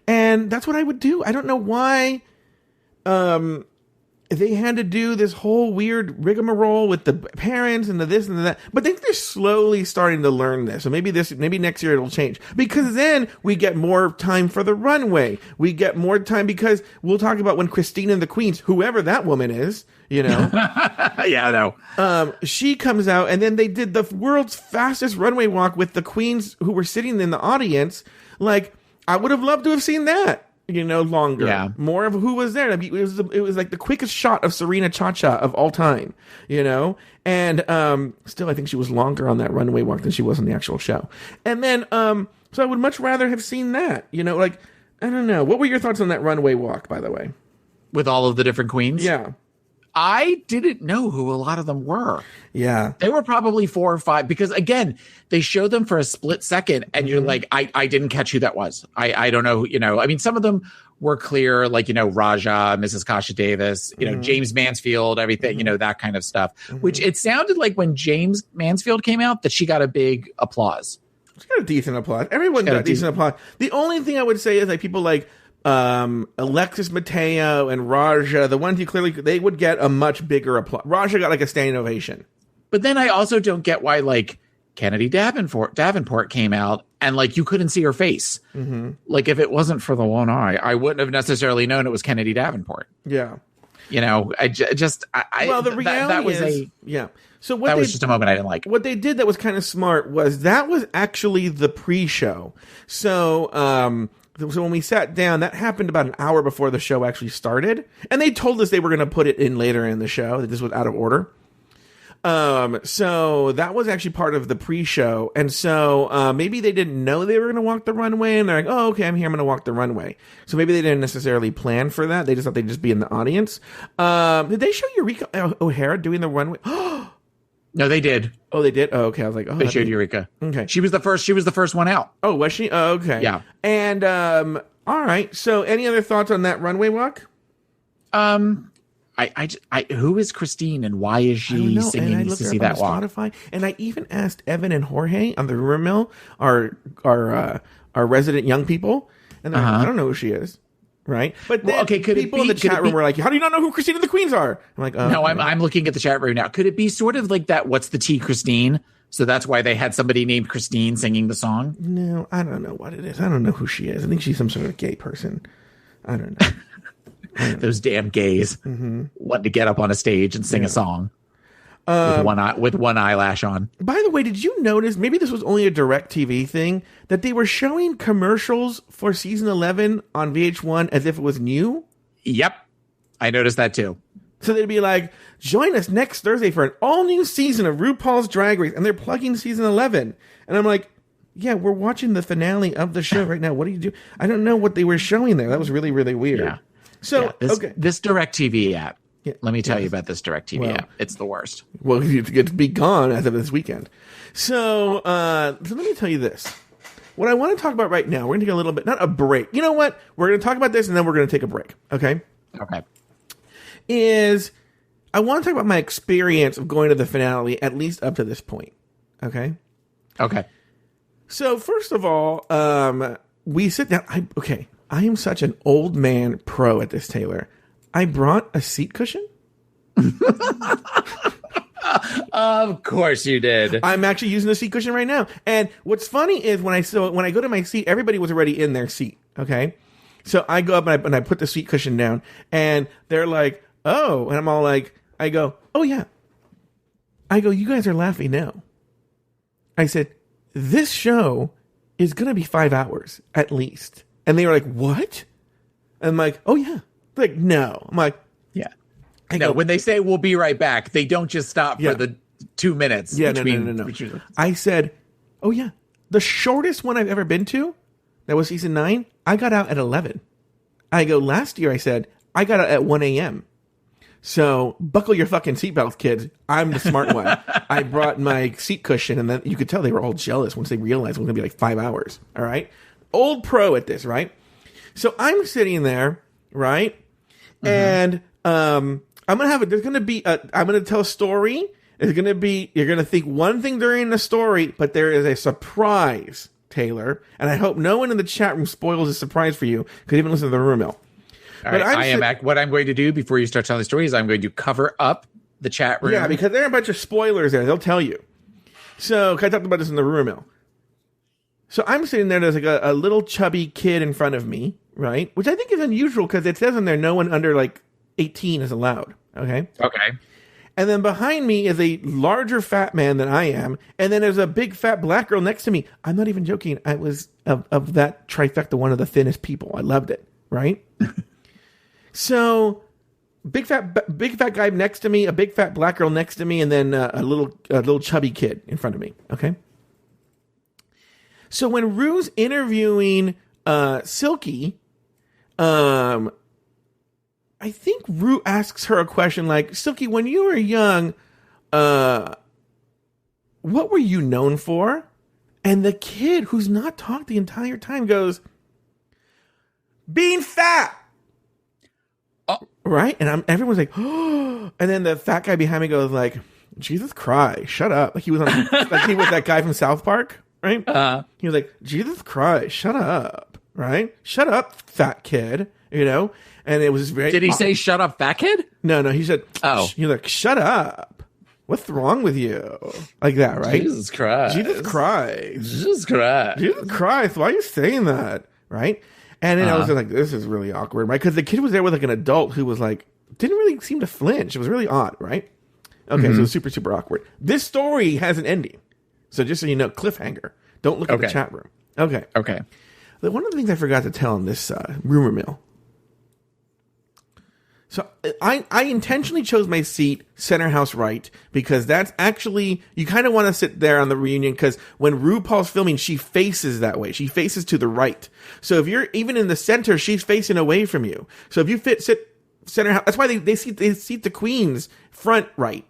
and that's what I would do. I don't know why they had to do this whole weird rigmarole with the parents and the this and the that. But I think they're slowly starting to learn this. So maybe next year it'll change. Because then we get more time for the runway. We get more time because we'll talk about when Christine and the Queens, whoever that woman is, Yeah, I know. She comes out, and then they did the world's fastest runway walk with the queens who were sitting in the audience. I would have loved to have seen that. longer. Yeah. More of who was there. It was like the quickest shot of Serena Cha-Cha of all time, And still, I think she was longer on that runway walk than she was on the actual show. And then, so I would much rather have seen that, I don't know. What were your thoughts on that runway walk, by the way? With all of the different queens? Yeah. I didn't know who a lot of them were. Yeah. They were probably 4 or 5 because, again, they showed them for a split second and you're like, I didn't catch who that was. I don't know. I mean, some of them were clear, like, Raja, Mrs. Kasha Davis, James Mansfield, everything, that kind of stuff, which it sounded like when James Mansfield came out that she got a big applause. She got a decent applause. Everyone got a decent applause. The only thing I would say is like people like Alexis Mateo and Raja, the ones they would get a much bigger applause. Raja got like a standing ovation. But then I also don't get why like Kennedy Davenport came out and like you couldn't see her face. Like if it wasn't for the one eye, I wouldn't have necessarily known it was Kennedy Davenport. Yeah. Well, the reality is. So that was just a moment I didn't like. What they did that was kind of smart was that was actually the pre-show. So when we sat down, that happened about an hour before the show actually started. And they told us they were going to put it in later in the show, that this was out of order. So that was actually part of the pre-show. And so maybe they didn't know they were going to walk the runway. And they're like, oh, okay, I'm here. I'm going to walk the runway. So maybe they didn't necessarily plan for that. They just thought they'd just be in the audience. Did they show Eureka O'Hara doing the runway? No, they did. Oh, they did? Oh, okay. I was like, oh. They showed Eureka. Okay. She was the first one out. Oh, was she? Oh, okay. Yeah. And, all right. So any other thoughts on that runway walk? Who is Christine and why is she singing Sissy That Walk? Spotify, and I even asked Evan and Jorge on the rumor mill, our resident young people, and they're like, I don't know who she is. Right, but then people in the chat room were like, "How do you not know who Christine and the Queens are?" I'm like, "Oh, no, okay. I'm looking at the chat room now. Could it be sort of like that? What's the tea, Christine? So that's why they had somebody named Christine singing the song. No, I don't know what it is. I don't know who she is. I think she's some sort of gay person. I don't know. Those damn gays wanting to get up on a stage and sing a song with one eyelash on. By the way, did you notice, maybe this was only a DirecTV thing, that they were showing commercials for season 11 on VH1 as if it was new? Yep. I noticed that too. So they'd be like, join us next Thursday for an all-new season of RuPaul's Drag Race. And they're plugging season 11. And I'm like, yeah, we're watching the finale of the show right now. What do you do? I don't know what they were showing there. That was really, really weird. Yeah. So, this DirecTV app. Yeah. Let me tell you about this DirecTV app. It's the worst. Well, you get to be gone as of this weekend. So let me tell you this. What I want to talk about right now, we're going to take a little bit, not a break. You know what? We're going to talk about this and then we're going to take a break. Okay? Okay. I want to talk about my experience of going to the finale, at least up to this point. Okay? Okay. So, first of all, we sit down. I am such an old man pro at this, Taylor. I brought a seat cushion. Of course you did. I'm actually using a seat cushion right now. And what's funny is when I go to my seat, everybody was already in their seat. Okay, so I go up and I put the seat cushion down, and they're like, "Oh," and I'm all like, I go, "Oh yeah." I go, "You guys are laughing now." I said, "This show is gonna be 5 hours at least," and they were like, "What?" And I'm like, "Oh yeah." They're like, "No." I'm like, "Yeah." When they say we'll be right back, they don't just stop for the 2 minutes. Yeah, no. I said, "Oh yeah." The shortest one I've ever been to, that was season 9, I got out at 11. I go, last year I said, I got out at 1 a.m. So buckle your fucking seatbelts, kids. I'm the smart one. I brought my seat cushion, and then you could tell they were all jealous once they realized it was going to be like 5 hours. All right? Old pro at this, right? So I'm sitting there, right? And I'm going to tell a story. It's going to be, you're going to think one thing during the story, but there is a surprise, Taylor. And I hope no one in the chat room spoils the surprise for you, because even listen to the rumor mill. All right, what I'm going to do before you start telling the story is I'm going to cover up the chat room. Yeah, because there are a bunch of spoilers there. They'll tell you. So, I talked about this in the rumor mill. So I'm sitting there, there's like a little chubby kid in front of me, right? Which I think is unusual because it says in there no one under like 18 is allowed. Okay. And then behind me is a larger fat man than I am. And then there's a big fat black girl next to me. I'm not even joking. I was of that trifecta, one of the thinnest people. I loved it. right? So big fat guy next to me, a big fat black girl next to me, and then a little chubby kid in front of me. Okay. So when Rue's interviewing Silky, I think Rue asks her a question like, Silky, when you were young, what were you known for? And the kid, who's not talked the entire time, goes, being fat. Oh. Right? And everyone's like, oh. And then the fat guy behind me goes like, Jesus Christ, shut up. Like he was that guy from South Park, right? He was like, Jesus Christ, shut up, right? Shut up, fat kid, you know? And it was very... Did he say, shut up, fat kid? No, he said, he's like, shut up. What's wrong with you? Like that, right? Jesus Christ. Jesus Christ. Jesus Christ. Jesus Christ. Why are you saying that? Right? And then I was like, this is really awkward, right? Because the kid was there with like an adult who was like, didn't really seem to flinch. It was really odd, right? Okay, so it was super, super awkward. This story has an ending. So just so you know, cliffhanger. Don't look at the chat room. Okay. Okay. One of the things I forgot to tell in this rumor mill. So I intentionally chose my seat center house right because that's actually, you kind of want to sit there on the reunion because when RuPaul's filming, she faces that way. She faces to the right. So if you're even in the center, she's facing away from you. So if you sit center house, that's why they seat the queens front right.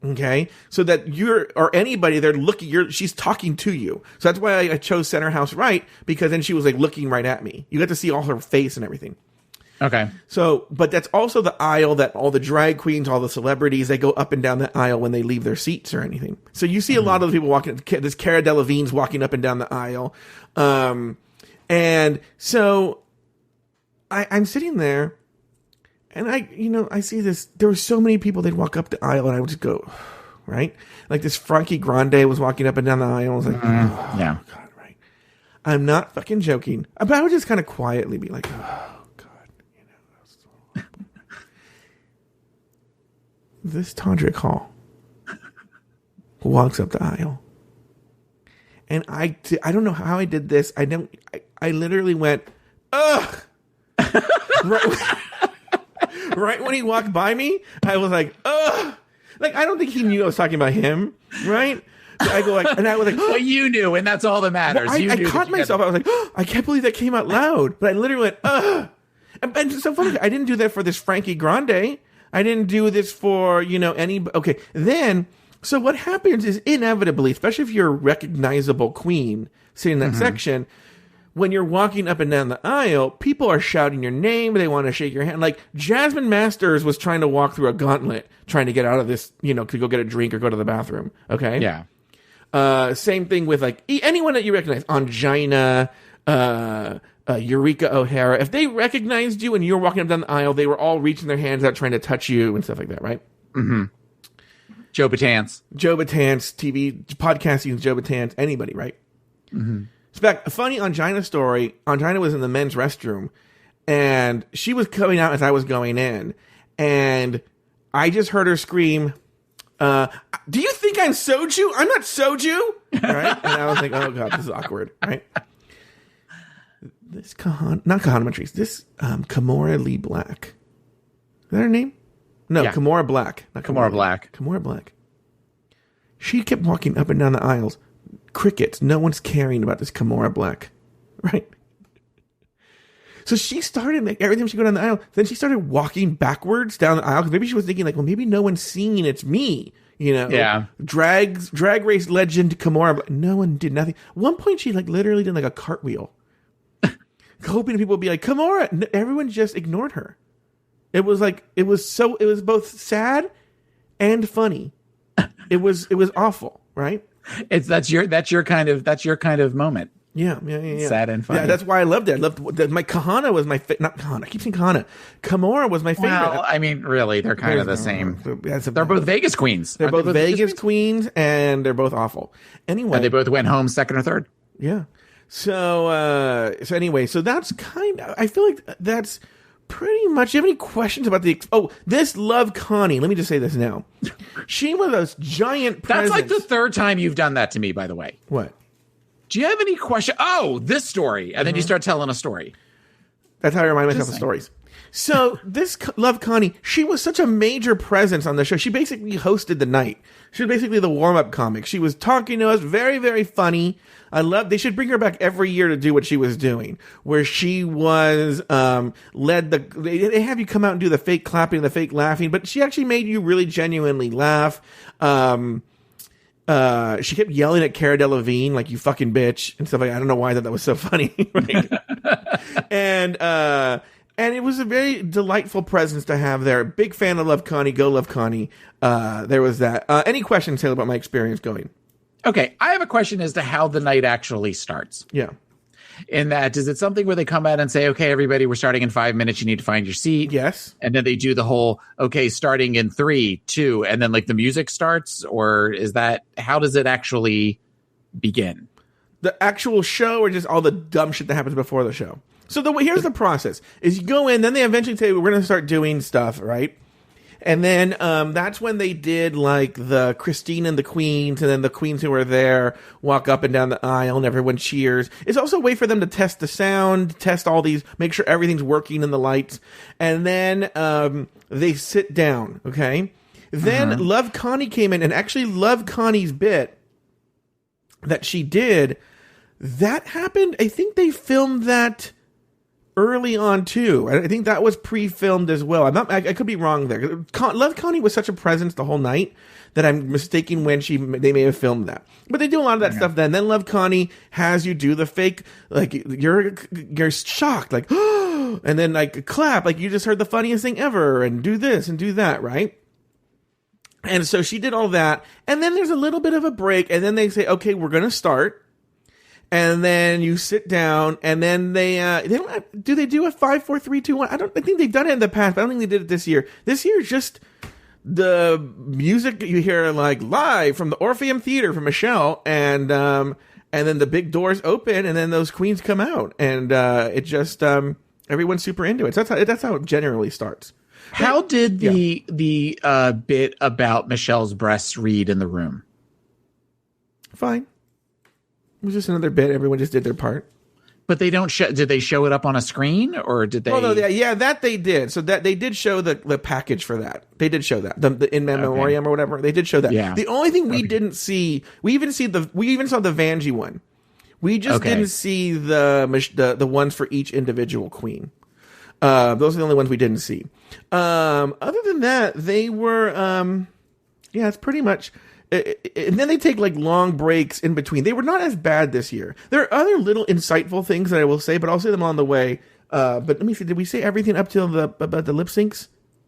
Okay. So that or anybody they're looking, she's talking to you. So that's why I chose center house right because then she was like looking right at me. You got to see all her face and everything. Okay. So, but that's also the aisle that all the drag queens, all the celebrities, they go up and down the aisle when they leave their seats or anything. So you see a lot of the people walking, this Cara Delevingne's walking up and down the aisle. And so I'm sitting there and I see this, there were so many people, they'd walk up the aisle and I would just go, right? Like this Frankie Grande was walking up and down the aisle. I was like, yeah. God, right. I'm not fucking joking. But I would just kind of quietly be like, this Todrick Hall walks up the aisle. And I don't know how I did this. I literally went, ugh. Right when he walked by me, I was like, ugh. Like, I don't think he knew I was talking about him, right? So I go like, and I was like, well, you knew, and that's all that matters. Well, I caught myself. I was like, oh, I can't believe that came out loud. But I literally went, ugh. And it's so funny. I didn't do that for this Frankie Grande. I didn't do this for, any... Okay, then, so what happens is inevitably, especially if you're a recognizable queen sitting in that section, when you're walking up and down the aisle, people are shouting your name, they want to shake your hand. Like, Jasmine Masters was trying to walk through a gauntlet, trying to get out of this, to go get a drink or go to the bathroom, okay? Yeah. Same thing with, like, anyone that you recognize. Angina, Eureka O'Hara, if they recognized you and you were walking up down the aisle, they were all reaching their hands out trying to touch you and stuff like that, right? Mm-hmm. Joe Betance, TV, podcasting, Joe Betance, anybody, right? Mm-hmm. It's back, a funny Angina story. Angina was in the men's restroom, and she was coming out as I was going in, and I just heard her scream, do you think I'm soju? I'm not soju! Right? And I was like, oh God, this is awkward, right? This not Kahana Montrese. This Kimora Lee Black. Is that her name? No, yeah. Kimora Black. Not Kimora Black. Kimora Black. She kept walking up and down the aisles. Crickets. No one's caring about this Kimora Black. Right? So she started, like, every time she go down the aisle, then she started walking backwards down the aisle because maybe she was thinking, like, well, maybe no one's seeing it's me. Yeah. Drag race legend Kimora Black. No one did nothing. At one point, she, like, literally did, like, a cartwheel. Hoping people would be like, Kimora. Everyone just ignored her. It was both sad and funny. It was awful, right? That's your kind of moment. Yeah. Sad and funny. Yeah, that's why I loved it. I loved my Kahana was my not Kahana. I keep saying Kahana. Kimora was my favorite. Well, I mean, really, they're kind of the same. They're both Vegas queens. They're both Vegas queens, and they're both awful. Anyway, and they both went home second or third. Yeah. So anyway, so that's I feel like that's pretty much. Do you have any questions about this Love Connie? Let me just say this now. She was a giant presence. That's like the third time you've done that to me, by the way. What? Do you have any question? Oh, this story. And then you start telling a story. That's how I remind myself of stories. So this Love Connie, she was such a major presence on the show. She basically hosted the night. She was basically the warm-up comic. She was talking to us, very, very funny. They should bring her back every year to do what she was doing, where she was, they have you come out and do the fake clapping, the fake laughing, but she actually made you really genuinely laugh. She kept yelling at Cara Delevingne, like, you fucking bitch, and stuff like that. I don't know why that was so funny. Right? And it was a very delightful presence to have there. Big fan of Love Connie. Go Love Connie. There was that. Any questions, Taylor, about my experience going? Okay, I have a question as to how the night actually starts. Yeah. In that, is it something where they come out and say, okay, everybody, we're starting in 5 minutes. You need to find your seat. Yes. And then they do the whole, okay, starting in 3, 2, and then like the music starts? Or is that, how does it actually begin? The actual show or just all the dumb shit that happens before the show? So here's the process: is you go in, then they eventually say we're going to start doing stuff, right? And then that's when they did like the Christine and the Queens, and then the Queens who were there walk up and down the aisle, and everyone cheers. It's also a way for them to test the sound, test all these, make sure everything's working in the lights, and then they sit down. Okay, then Love Connie came in, and actually Love Connie's bit that she did that happened. I think they filmed that early on too. I think that was pre-filmed as well. I could be wrong there. Love Connie was such a presence the whole night that I'm mistaken when they may have filmed that. But they do a lot of that stuff then. Then Love Connie has you do the fake, like you're shocked, like and then like clap, like you just heard the funniest thing ever, and do this and do that, right? And so she did all that, and then there's a little bit of a break, and then they say, okay, we're gonna start. And then you sit down, and then they don't do they do a 5, 4, 3, 2, 1? I think they've done it in the past, but I don't think they did it this year. This year is just the music you hear like live from the Orpheum Theater from Michelle, and then the big doors open, and then those queens come out, and it just everyone's super into it. So that's how it generally starts. How did the bit about Michelle's breasts read in the room? Fine. It was just another bit. Everyone just did their part. But they don't show. Did they show it up on a screen, or did they? Oh no, that they did. So that they did show the package for that. They did show that the in memoriam or whatever. They did show that. Yeah. The only thing we didn't see, we even saw the Vanjie one. We just didn't see the ones for each individual queen. Those are the only ones we didn't see. Other than that, they were. It's pretty much. And then they take like long breaks in between. They were not as bad this year. There are other little insightful things that I will say, but I'll say them on the way. But let me see. Did we say everything up till about the lip syncs?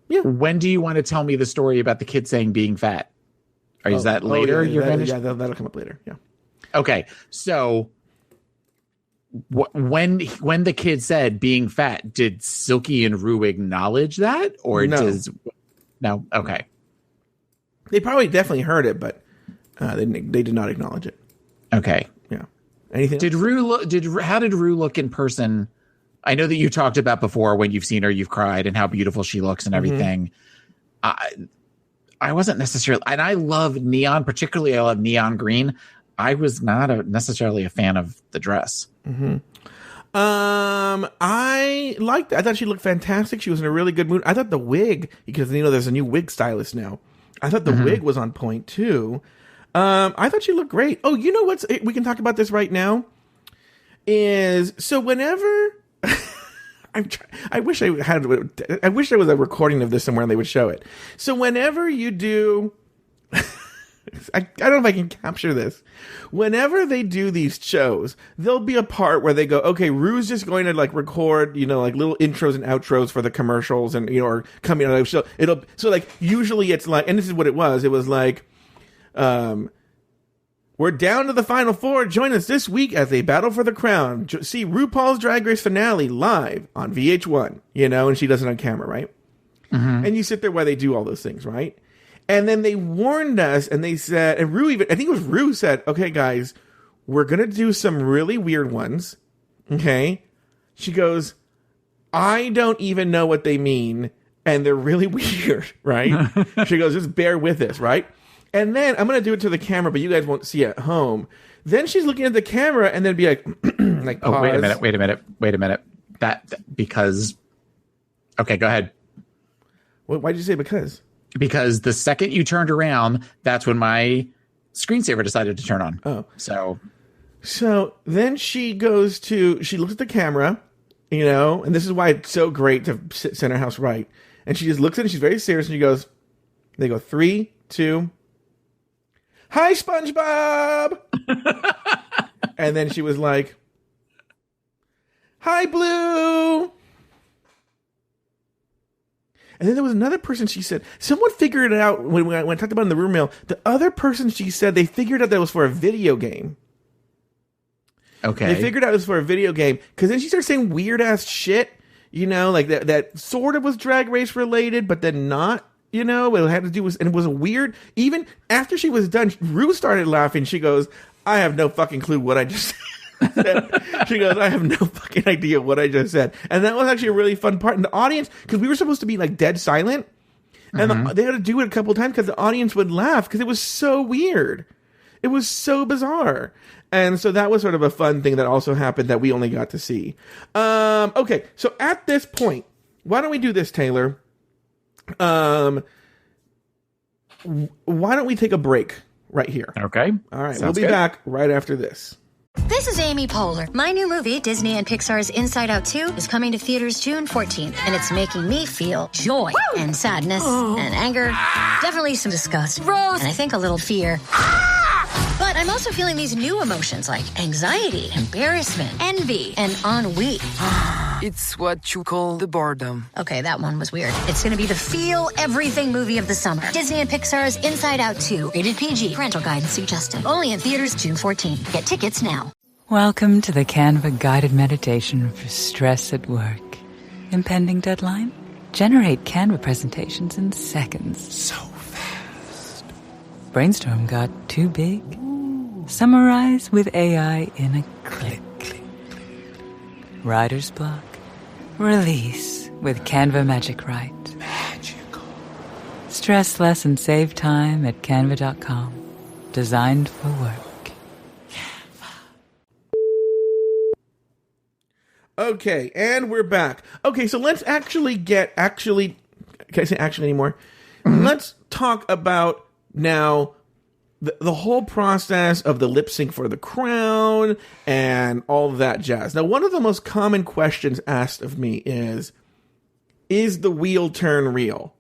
Yeah. When do you want to tell me the story about the kid saying being fat? Or is that later? That'll come up later. Yeah. Okay. So when the kid said being fat, did Silky and Rue acknowledge that, or no? Okay. They probably definitely heard it, but they did not acknowledge it. Okay. Yeah. Anything? How did Rue look in person? I know that you talked about before when you've seen her, you've cried, and how beautiful she looks and everything. I wasn't necessarily, and I love neon, particularly I love neon green. I was not necessarily a fan of the dress. Mm-hmm. I liked it. I thought she looked fantastic. She was in a really good mood. I thought the wig, because there's a new wig stylist now. I thought the wig was on point too. I thought she looked great. Oh, you know what's? We can talk about this right now. So whenever I wish I wish there was a recording of this somewhere and they would show it. So whenever you do, I don't know if I can capture this. Whenever they do these shows, there'll be a part where they go, okay, Rue's just going to like record, like little intros and outros for the commercials, and or coming out of the show. So like usually it's like, and this is what it was. It was like, we're down to the final 4. Join us this week as they battle for the crown. See RuPaul's Drag Race finale live on VH1. And she does it on camera, right? Mm-hmm. And you sit there while they do all those things, right? And then they warned us, and they said, and Rue I think it was Rue said, okay, guys, we're going to do some really weird ones. Okay. She goes, I don't even know what they mean, and they're really weird, right? She goes, just bear with us, right? And then I'm going to do it to the camera, but you guys won't see it at home. Then she's looking at the camera and then be like, like, oh, wait a minute. because. Okay, go ahead. Why did you say because? Because the second you turned around, that's when my screensaver decided to turn on. Oh, so then she looks at the camera, and this is why it's so great to sit center house right. And she just looks at it and she's very serious and she goes, they go 3, 2, hi, SpongeBob. And then she was like, hi, Blue. And then there was another person, she said, someone figured it out when I talked about it in the room mail. The other person, she said, they figured out that it was for a video game. Okay. They figured out it was for a video game. Because then she started saying weird-ass shit, like that sort of was Drag Race related, but then not, it had to do with, and it was a weird, even after she was done, Rue started laughing. She goes, I have no fucking clue what I just said. She goes, I have no fucking idea what I just said. And that was actually a really fun part. And the audience, because we were supposed to be like dead silent, and they had to do it a couple of times because the audience would laugh because it was so weird. It was so bizarre. And so that was sort of a fun thing that also happened that we only got to see. Okay, so at this point, why don't we do this, Taylor? Why don't we take a break right here? Okay. All right, Sounds we'll be good. back right after this. This is Amy Poehler. My new movie, Disney and Pixar's Inside Out 2, is coming to theaters June 14th, and it's making me feel joy and sadness and anger, definitely some disgust, and I think a little fear. But I'm also feeling these new emotions like anxiety, embarrassment, envy, and ennui. It's what you call the boredom. Okay, that one was weird. It's going to be the feel everything movie of the summer. Disney and Pixar's Inside Out 2. Rated PG. Parental guidance suggested. Only in theaters June 14th. Get tickets now. Welcome to the Canva guided meditation for stress at work. Impending deadline? Generate Canva presentations in seconds. So fast. Brainstorm got too big? Summarize with AI in a click. Writer's block? Release with Canva Magic Write. Magical. Stress less and save time at canva.com. Designed for work. Okay, and we're back. Okay, so let's actually can I say action anymore? Let's talk about now the whole process of the lip sync for the crown and all of that jazz. Now, one of the most common questions asked of me is the wheel turn real?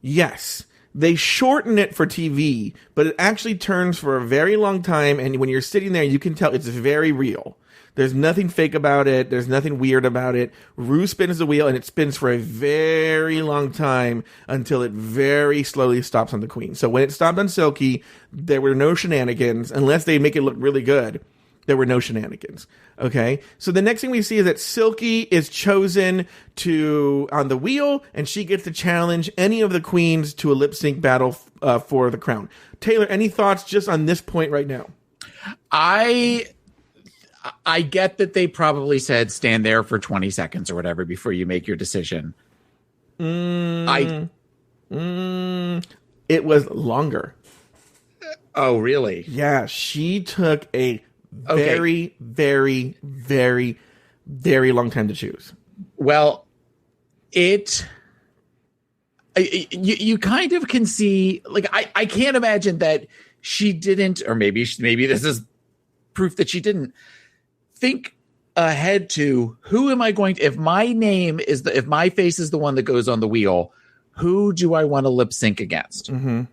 Yes. They shorten it for TV, but it actually turns for a very long time, and when you're sitting there, you can tell it's very real. There's nothing fake about it. There's nothing weird about it. Rue spins the wheel, and it spins for a very long time until it very slowly stops on the queen. So when it stopped on Silky, there were no shenanigans. Unless they make it look really good, there were no shenanigans. Okay? So the next thing we see is that Silky is chosen on the wheel, and she gets to challenge any of the queens to a lip sync battle for the crown. Taylor, any thoughts just on this point right now? I get that they probably said stand there for 20 seconds or whatever before you make your decision. It was longer. Oh, really? Yeah, she took a very, very, very, very long time to choose. Well, you kind of can see, like, I can't imagine that she didn't, or maybe this is proof that she didn't think ahead to who am I going to, if my face is the one that goes on the wheel, who do I want to lip sync against? Mm-hmm.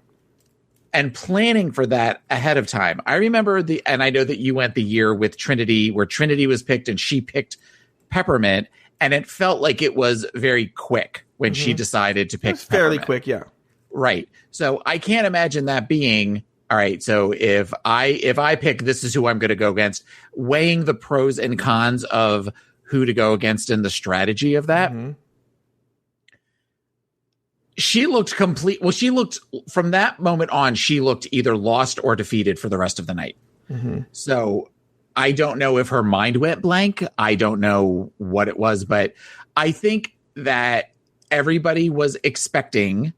And planning for that ahead of time. I remember and I know that you went the year with Trinity where Trinity was picked and she picked Peppermint, and it felt like it was very quick when she decided to pick It was fairly Peppermint. quick, yeah. Right. So I can't imagine that being, all right, so if I pick this is who I'm going to go against, weighing the pros and cons of who to go against and the strategy of that. Mm-hmm. She looked from that moment on, she looked either lost or defeated for the rest of the night. Mm-hmm. So I don't know if her mind went blank. I don't know what it was, but I think that everybody was expecting,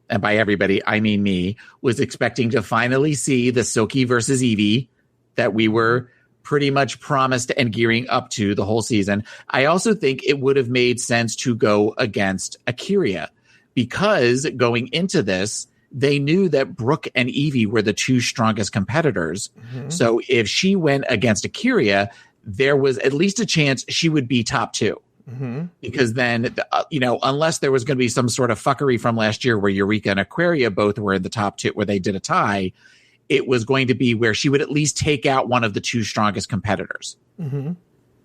and by everybody, I mean me, was expecting to finally see the Silky versus Evie that we were pretty much promised and gearing up to the whole season. I also think it would have made sense to go against Akira, because going into this, they knew that Brooke and Evie were the two strongest competitors. Mm-hmm. So if she went against Akira, there was at least a chance she would be top two. Mm-hmm. Because then, unless there was going to be some sort of fuckery from last year where Eureka and Aquaria both were in the top two, where they did a tie, it was going to be where she would at least take out one of the two strongest competitors. Mm-hmm.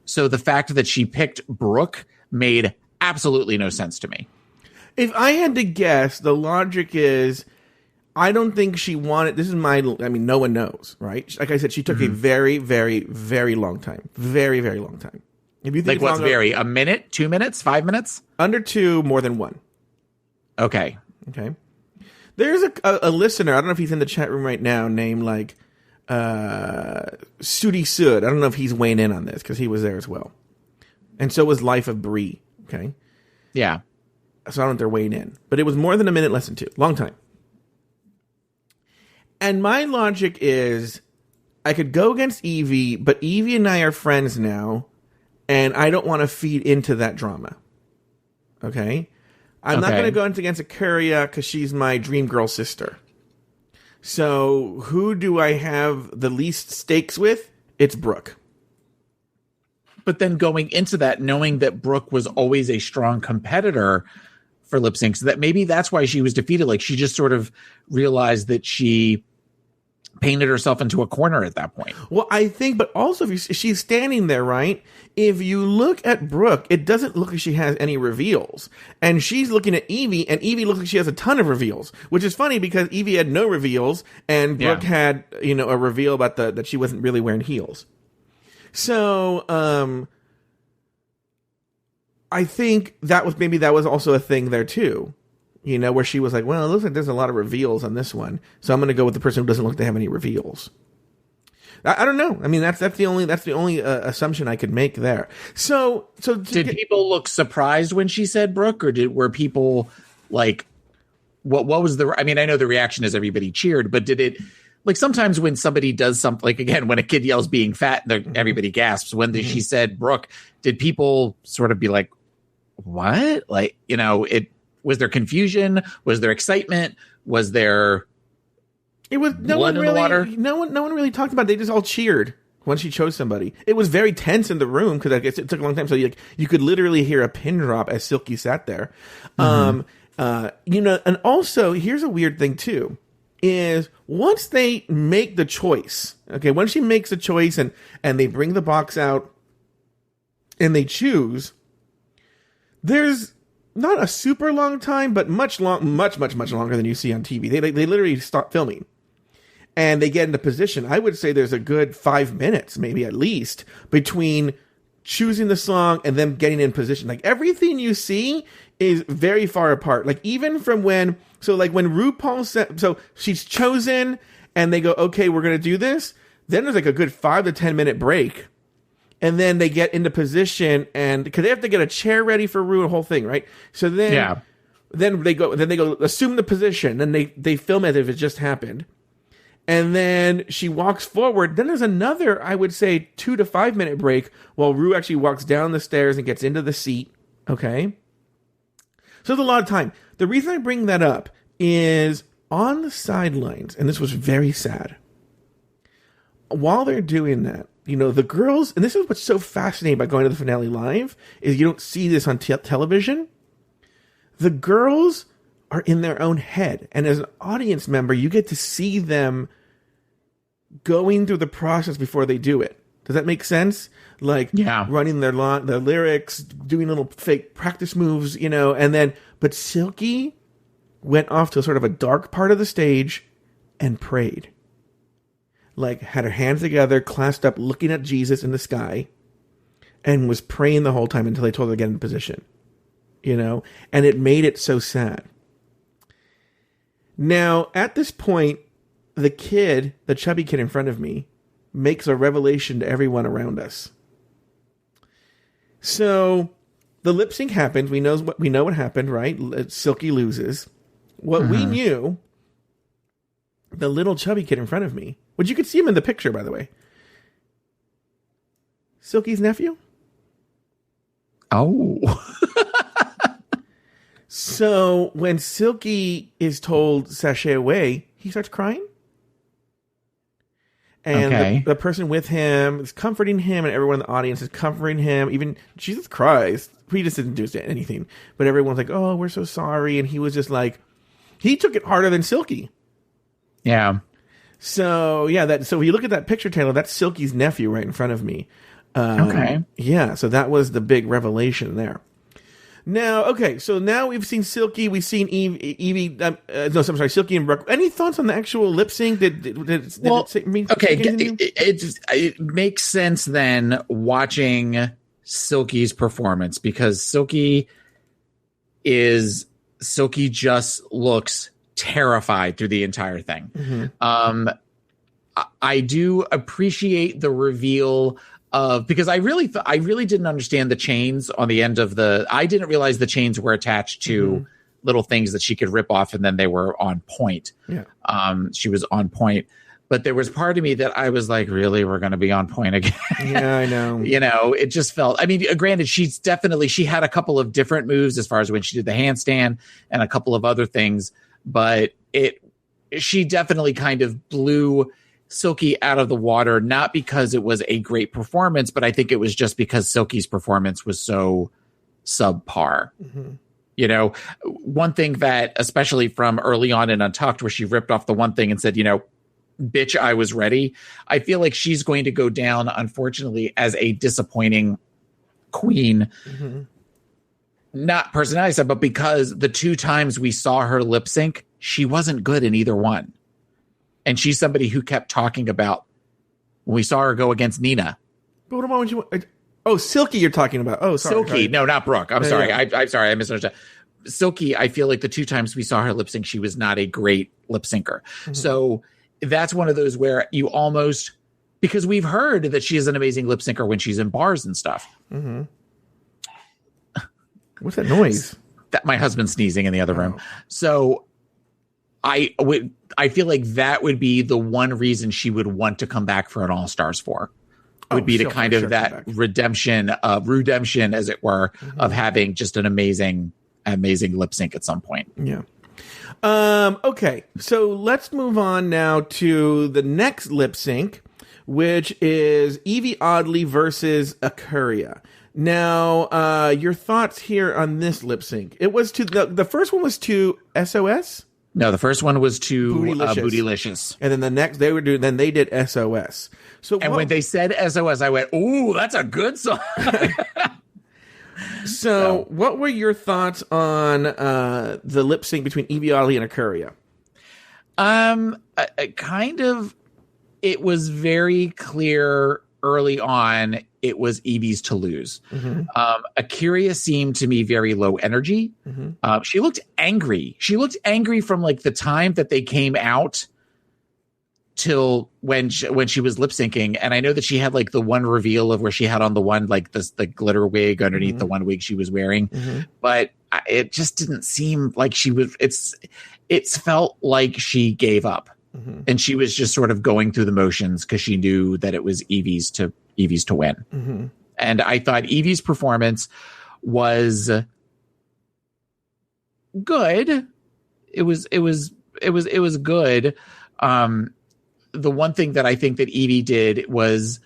So the fact that she picked Brooke made absolutely no sense to me. If I had to guess, the logic is, I don't think she wanted, no one knows, right? Like I said, she took a very, very, very long time. Very, very long time. If you think a minute, 2 minutes, 5 minutes? Under 2, more than 1. Okay. There's a listener, I don't know if he's in the chat room right now, named Sudi Sud. I don't know if he's weighing in on this, because he was there as well. And so was Life of Brie. Okay. Yeah. So I don't know if they're weighing in. But it was more than a minute, less than 2. Long time. And my logic is, I could go against Evie, but Evie and I are friends now, and I don't want to feed into that drama. Okay? I'm not going to go against Aquaria because she's my dream girl sister. So who do I have the least stakes with? It's Brooke. But then going into that, knowing that Brooke was always a strong competitor for lip sync, so that maybe that's why she was defeated. Like, she just sort of realized that she painted herself into a corner at that point. Well, I think, but also if she's standing there, right? If you look at Brooke, it doesn't look like she has any reveals. And she's looking at Evie, and Evie looks like she has a ton of reveals, which is funny because Evie had no reveals, and Brooke had, a reveal about that she wasn't really wearing heels. So, I think that was also a thing there too. Where she was like, well, it looks like there's a lot of reveals on this one, so I'm going to go with the person who doesn't look to have any reveals. I don't know. I mean, that's the only assumption I could make there. So did people look surprised when she said Brooke, or were people like, what was the? I mean, I know the reaction is everybody cheered, but did it? Like, sometimes when somebody does something, like, again, when a kid yells being fat, everybody gasps. When she said Brooke, did people sort of be like, what? Like, was there confusion? Was there excitement? Was there blood in the water? No one really talked about it. They just all cheered when she chose somebody. It was very tense in the room because I guess it took a long time. So you could literally hear a pin drop as Silky sat there. Mm-hmm. And also here's a weird thing too, is once they make the choice, okay, once she makes a choice and they bring the box out and they choose, there's not a super long time, but much longer than you see on TV. They literally stop filming and they get into position. I would say there's a good 5 minutes, maybe at least, between choosing the song and them getting in position. Like, everything you see is very far apart. Like, even from when RuPaul said, so she's chosen and they go, okay, we're going to do this. Then there's like a good 5 to 10 minute break. And then they get into position, and because they have to get a chair ready for Ru, a whole thing, right? So then they go assume the position, then they film it as if it just happened, and then she walks forward. Then there's another, I would say, 2 to 5 minute break while Ru actually walks down the stairs and gets into the seat. Okay, so there's a lot of time. The reason I bring that up is on the sidelines, and this was very sad. While they're doing that, the girls, and this is what's so fascinating about going to the finale live, is you don't see this on television. The girls are in their own head. And as an audience member, you get to see them going through the process before they do it. Does that make sense? Like, running their lyrics, doing little fake practice moves, but Silky went off to sort of a dark part of the stage and prayed. Like, had her hands together, clasped up, looking at Jesus in the sky, and was praying the whole time until they told her to get in position. And it made it so sad. Now, at this point, the chubby kid in front of me, makes a revelation to everyone around us. So, the lip sync happens. We know what happened, right? Silky loses. What we knew, the little chubby kid in front of me, which you could see him in the picture, by the way. Silky's nephew. Oh. So when Silky is told sashay away, he starts crying. And the person with him is comforting him, and everyone in the audience is comforting him. Even Jesus cries. He just didn't do anything. But everyone's like, oh, we're so sorry. And he was just like, he took it harder than Silky. Yeah. So, yeah, so you look at that picture, Taylor, that's Silky's nephew right in front of me. Okay. Yeah, so that was the big revelation there. Now, okay, so now we've seen Silky, we've seen Evie, Silky and Brooke. Any thoughts on the actual lip sync? It makes sense then watching Silky's performance, because Silky just looks terrified through the entire thing. Mm-hmm. I do appreciate the reveal of, because I really didn't understand the chains on the end of I didn't realize the chains were attached to little things that she could rip off, and then they were on point. Yeah. She was on point, but there was part of me that I was like, really, we're going to be on point again. Yeah, I know. It just felt, I mean, granted, she had a couple of different moves as far as when she did the handstand and a couple of other things, but she definitely kind of blew Silky out of the water, not because it was a great performance, but I think it was just because Silky's performance was so subpar. Mm-hmm. One thing that, especially from early on in Untucked, where she ripped off the one thing and said, bitch, I was ready. I feel like she's going to go down, unfortunately, as a disappointing queen. Mm-hmm. Not personality, but because the 2 times we saw her lip sync, she wasn't good in either one. And she's somebody who kept talking about when we saw her go against Nina. But what about when she? Oh, Silky, you're talking about. Oh, sorry. Silky, no, not Brooke. I'm sorry. Yeah. I'm sorry. I misunderstood. Silky, I feel like the 2 times we saw her lip sync, she was not a great lip syncer. Mm-hmm. So that's one of those where you almost, because we've heard that she is an amazing lip syncer when she's in bars and stuff. Mm-hmm. What's that noise? That my husband's sneezing in the other room. So I feel like that would be the one reason she would want to come back for an All-Stars 4. Would be to kind of that redemption, as it were, of having just an amazing lip sync at some point. Yeah. Okay, so let's move on now to the next lip sync, which is Evie Oddly versus Akuria. Now, your thoughts here on this lip sync? It was to the first one was to SOS. No, the first one was to Bootylicious. And then the next they did SOS. So when they said SOS, I went, "Ooh, that's a good song." So, what were your thoughts on the lip sync between Evie Oddly and Akuria? It was very clear early on it was Evie's to lose. Mm-hmm. Akuria seemed to me very low energy. Mm-hmm. She looked angry. She looked angry from like the time that they came out till when she was lip syncing. And I know that she had like the one reveal of where she had on the one, like the glitter wig underneath the one wig she was wearing. Mm-hmm. But it just didn't seem like she was, it's felt like she gave up. Mm-hmm. And she was just sort of going through the motions because she knew that it was Evie's to win. Mm-hmm. And I thought Evie's performance was good. It was good. The one thing that I think that Evie did was,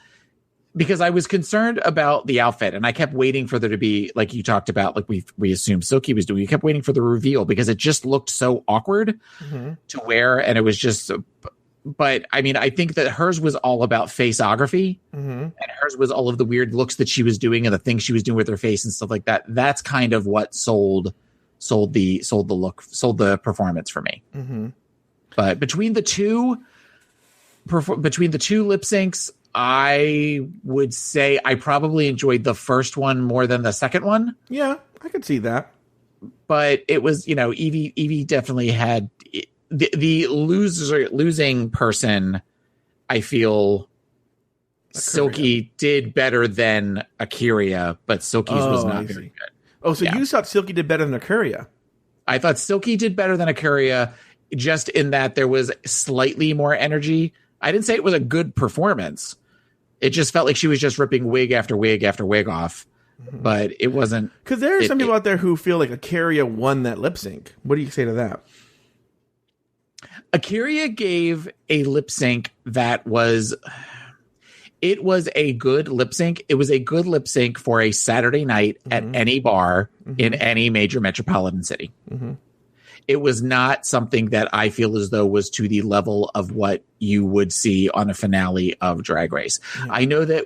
because I was concerned about the outfit, and I kept waiting for there to be, like you talked about, like we assumed Silky was doing. We kept waiting for the reveal because it just looked so awkward to wear, and it was just. But I mean, I think that hers was all about faceography, and hers was all of the weird looks that she was doing and the things she was doing with her face and stuff like that. That's kind of what sold the performance for me. Mm-hmm. But between the two lip syncs, I would say I probably enjoyed the first one more than the second one. Yeah, I could see that. But it was, Evie definitely had the losing person. I feel Akuria. Silky did better than Akuria, but Silky's was not very good. Oh, so you thought Silky did better than Akuria? I thought Silky did better than Akuria, just in that there was slightly more energy. I didn't say it was a good performance, It just felt like she was just ripping wig after wig after wig off. But it wasn't. Because there are some people out there who feel like Ikaria won that lip sync. What do you say to that? Ikaria gave a lip sync that was. It was a good lip sync. It was a good lip sync for a Saturday night at any bar in any major metropolitan city. It was not something that I feel as though was to the level of what you would see on a finale of Drag Race. I know that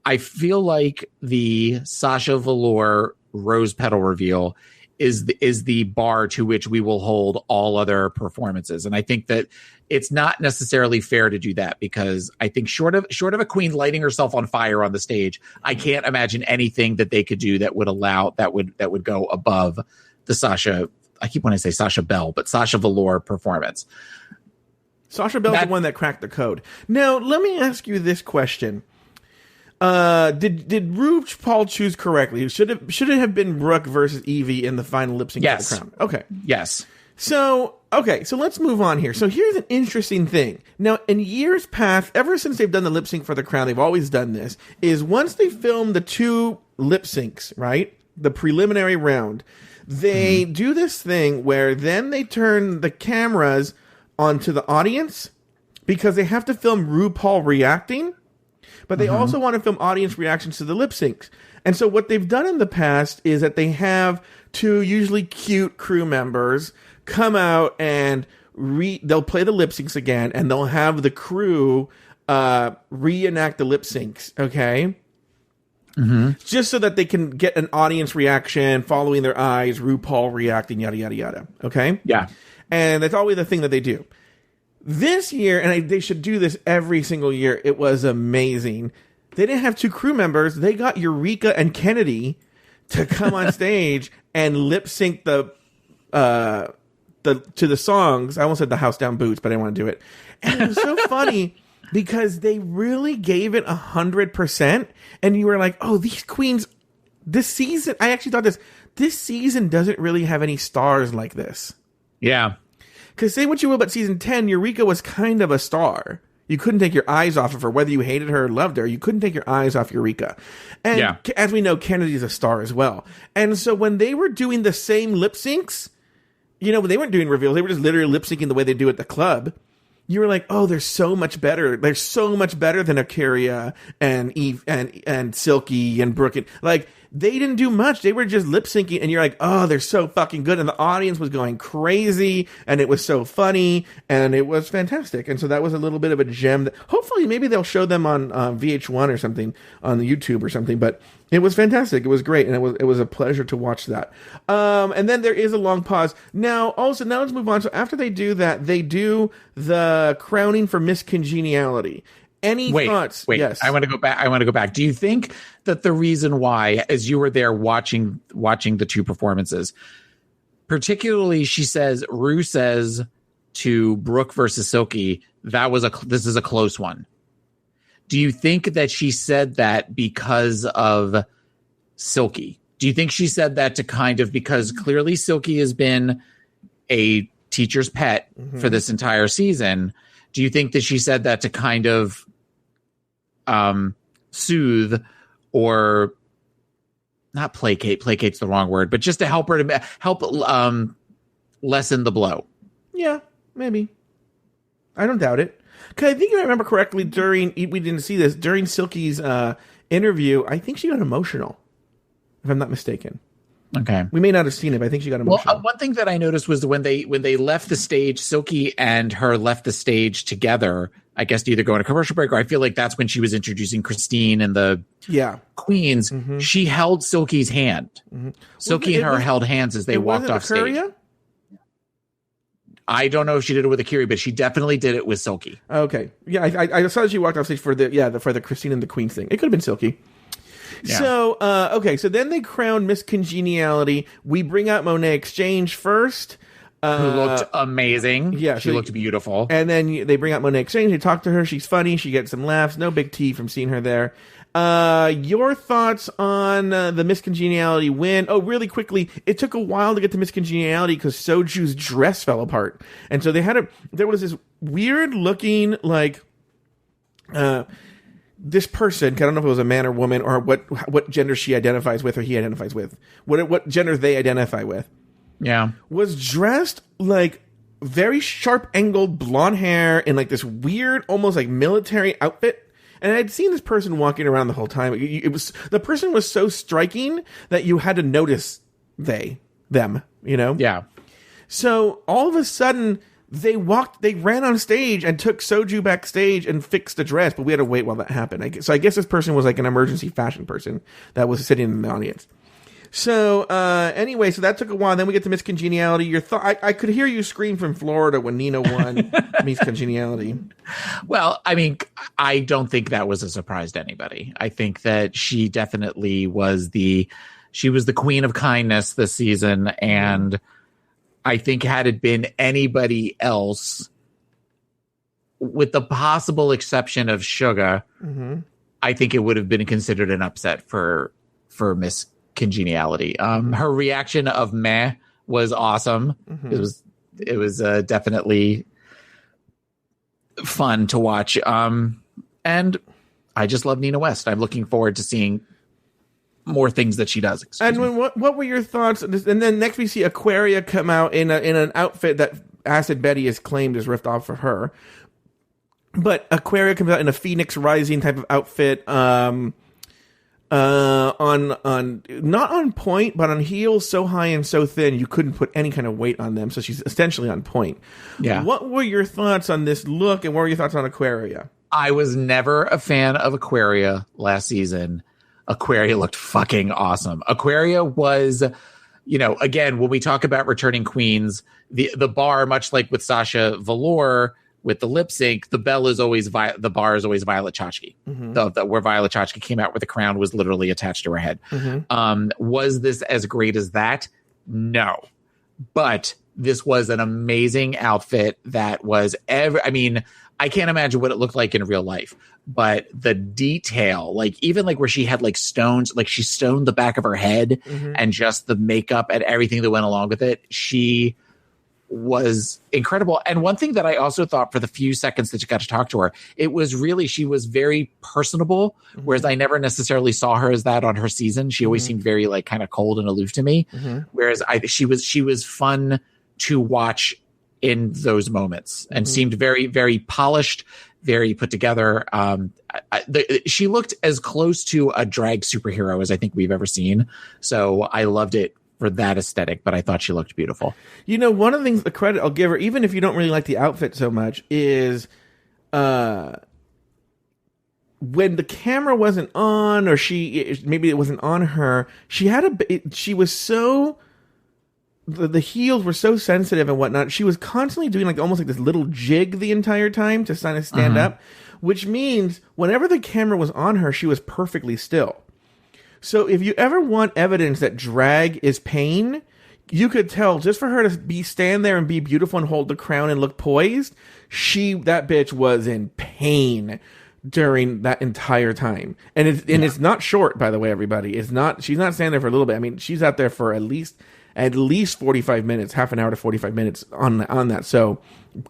I feel like the Sasha Velour rose petal reveal is the bar to which we will hold all other performances. And I think that it's not necessarily fair to do that, because I think short of a queen lighting herself on fire on the stage, I can't imagine anything that they could do that would go above the Sasha. I keep wanting to say Sasha Bell, but Sasha Velour performance. Sasha Bell's the one that cracked the code. Now, let me ask you this question. Did RuPaul choose correctly? Should it have been Brooke versus Evie in the final lip sync for the crown? Okay. Yes. So let's move on here. So here's an interesting thing. Now, in years past, ever since they've done the lip sync for the crown, they've always done this, is once they film the 2 lip syncs, right? The preliminary round, they do this thing where then they turn the cameras onto the audience, because they have to film RuPaul reacting, but they also want to film audience reactions to the lip syncs. And so what they've done in the past is that they have 2 usually cute crew members come out and they'll play the lip syncs again, and they'll have the crew reenact the lip syncs, okay? Just so that they can get an audience reaction, following their eyes, RuPaul reacting, yada, yada, yada, okay? Yeah. And that's always the thing that they do. This year, and they should do this every single year, it was amazing. They didn't have 2 crew members. They got Eureka and Kennedy to come on stage and lip sync to the songs. I almost said the House Down Boots, but I didn't want to do it. And it was so funny because they really gave it 100%. And you were like, oh, these queens, this season, I actually thought this season doesn't really have any stars like this. Yeah. Because say what you will about season 10, Eureka was kind of a star. You couldn't take your eyes off of her, whether you hated her or loved her. You couldn't take your eyes off Eureka. And as we know, Kennedy's a star as well. And so when they were doing the same lip syncs, they weren't doing reveals. They were just literally lip syncing the way they do at the club. You were like, oh, they're so much better. They're so much better than Ikaria and Eve and Silky and Brooke. Like, they didn't do much. They were just lip syncing, and you're like, oh, they're so fucking good. And the audience was going crazy, and it was so funny, and it was fantastic. And so that was a little bit of a gem that hopefully maybe they'll show them on VH1 or something, on the YouTube or something. But it was fantastic. It was great, and it was a pleasure to watch that. And then there is a long pause. Now let's move on. So after they do that, they do the crowning for Miss Congeniality. Any thoughts? Wait, yes. I want to go back. Do you think that the reason why, as you were there watching the 2 performances, particularly Rue says to Brooke versus Silky, this is a close one. Do you think that she said that because of Silky? Do you think she said that to kind of, because clearly Silky has been a teacher's pet for this entire season? Do you think that she said that to kind of soothe, or not placate? Placate's the wrong word, but just to help her to help lessen the blow? Yeah, maybe. I don't doubt it. Because I think if I remember correctly, we didn't see this, during Silky's interview, I think she got emotional, if I'm not mistaken. Okay. We may not have seen it, but I think she got emotional. Well, one thing that I noticed was when they left the stage, Silky and her left the stage together, I guess to either go on a commercial break, or I feel like that's when she was introducing Christine and the queens. She held Silky's hand. Silky and her held hands as they walked off stage. I don't know if she did it with Akira, but she definitely did it with Silky. Okay. Yeah, I saw that she walked off stage for the Christine and the Queen thing. It could have been Silky. Yeah. So, okay, so then they crown Miss Congeniality. We bring out Monet Exchange first. Who looked amazing. Yeah. She looked beautiful. And then they bring out Monet Exchange. They talk to her. She's funny. She gets some laughs. No big tea from seeing her there. Your thoughts on the Miss Congeniality win? Oh, really quickly, it took a while to get to Miss Congeniality because Soju's dress fell apart. And so there was this weird looking, like, this person, I don't know if it was a man or woman or what gender she identifies with or he identifies with, what gender they identify with. Yeah. Was dressed like very sharp angled blonde hair in like this weird, almost like military outfit. And I'd seen this person walking around the whole time. The person was so striking that you had to notice them, you know? Yeah. So all of a sudden they ran on stage and took Soju backstage and fixed the dress, but we had to wait while that happened. So I guess this person was like an emergency fashion person that was sitting in the audience. So, anyway, so that took a while. Then we get to Miss Congeniality. I could hear you scream from Florida when Nina won Miss Congeniality. Well, I mean, I don't think that was a surprise to anybody. I think that she definitely was the queen of kindness this season. And I think had it been anybody else, with the possible exception of Suga, I think it would have been considered an upset for Miss Congeniality. Her reaction of meh was awesome. It was definitely fun to watch. And I just love Nina West. I'm looking forward to seeing more things that she does. What were your thoughts? And then next we see Aquaria come out in an outfit that Acid Betty has claimed is ripped off for her. But Aquaria comes out in a Phoenix Rising type of outfit. On not on point, but on heels so high and so thin you couldn't put any kind of weight on them. So she's essentially on point. Yeah. What were your thoughts on this look, and what were your thoughts on Aquaria? I was never a fan of Aquaria last season. Aquaria looked fucking awesome. Aquaria was, again, when we talk about returning queens, the bar, much like with Sasha Velour with the lip sync, the bar is always Violet Chachki. Where Violet Chachki came out with the crown was literally attached to her head. Was this as great as that? No. But this was an amazing outfit that was I can't imagine what it looked like in real life, but the detail, even where she had stones, she stoned the back of her head and just the makeup and everything that went along with it. She was incredible. And one thing that I also thought for the few seconds that you got to talk to her, she was very personable, whereas I never necessarily saw her as that on her season. She always seemed very kind of cold and aloof to me. Whereas she was fun to watch in those moments and seemed very, very polished, very put together. She looked as close to a drag superhero as I think we've ever seen. So I loved it for that aesthetic, but I thought she looked beautiful. One of the things, the credit I'll give her, even if you don't really like the outfit so much, is when the camera wasn't on, or maybe it wasn't on her, the heels were so sensitive and whatnot. She was constantly doing almost this little jig the entire time to kind of stand up, which means whenever the camera was on her, she was perfectly still. So if you ever want evidence that drag is pain, you could tell just for her to stand there and be beautiful and hold the crown and look poised, that bitch was in pain during that entire time. And it's not short, by the way, everybody. She's not standing there for a little bit. She's out there for at least 45 minutes, half an hour to 45 minutes on that. So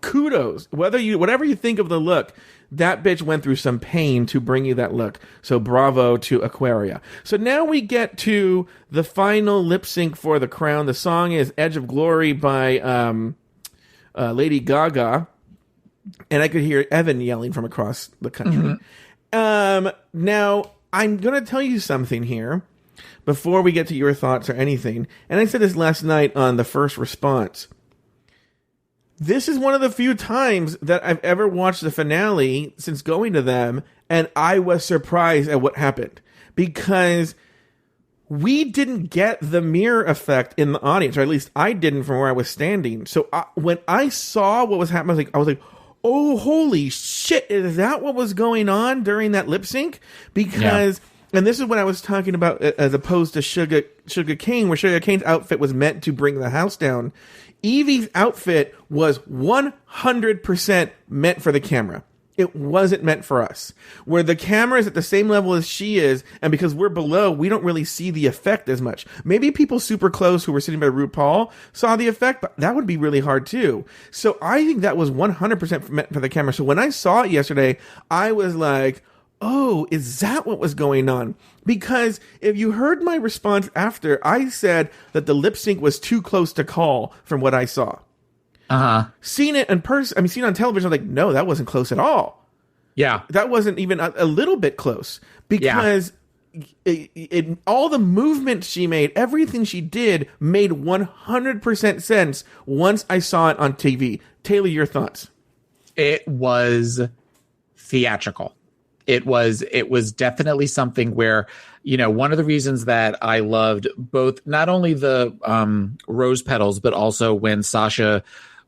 kudos. Whatever you think of the look, that bitch went through some pain to bring you that look. So bravo to Aquaria. So now we get to the final lip sync for the crown. The song is Edge of Glory by Lady Gaga. And I could hear Evan yelling from across the country. Now, I'm going to tell you something here before we get to your thoughts or anything. And I said this last night on the first response. This is one of the few times that I've ever watched the finale since going to them, and I was surprised at what happened. Because we didn't get the mirror effect in the audience, or at least I didn't from where I was standing. So when I saw what was happening, I was like, oh, holy shit, is that what was going on during that lip sync? Because... Yeah. And this is what I was talking about as opposed to Sugar Cane, where Sugar Cane's outfit was meant to bring the house down. Evie's outfit was 100% meant for the camera. It wasn't meant for us. Where the camera is at the same level as she is, and because we're below, we don't really see the effect as much. Maybe people super close who were sitting by RuPaul saw the effect, but that would be really hard too. So I think that was 100% meant for the camera. So when I saw it yesterday, I was like, oh, is that what was going on? Because if you heard my response after, I said that the lip sync was too close to call from what I saw. Seen it in person, seen it on television, I'm like, no, that wasn't close at all. Yeah. That wasn't even a little bit close. Because all the movement she made, everything she did made 100% sense once I saw it on TV. Taylor, your thoughts? It was theatrical. It was definitely something where, one of the reasons that I loved both, not only the rose petals, but also when Sasha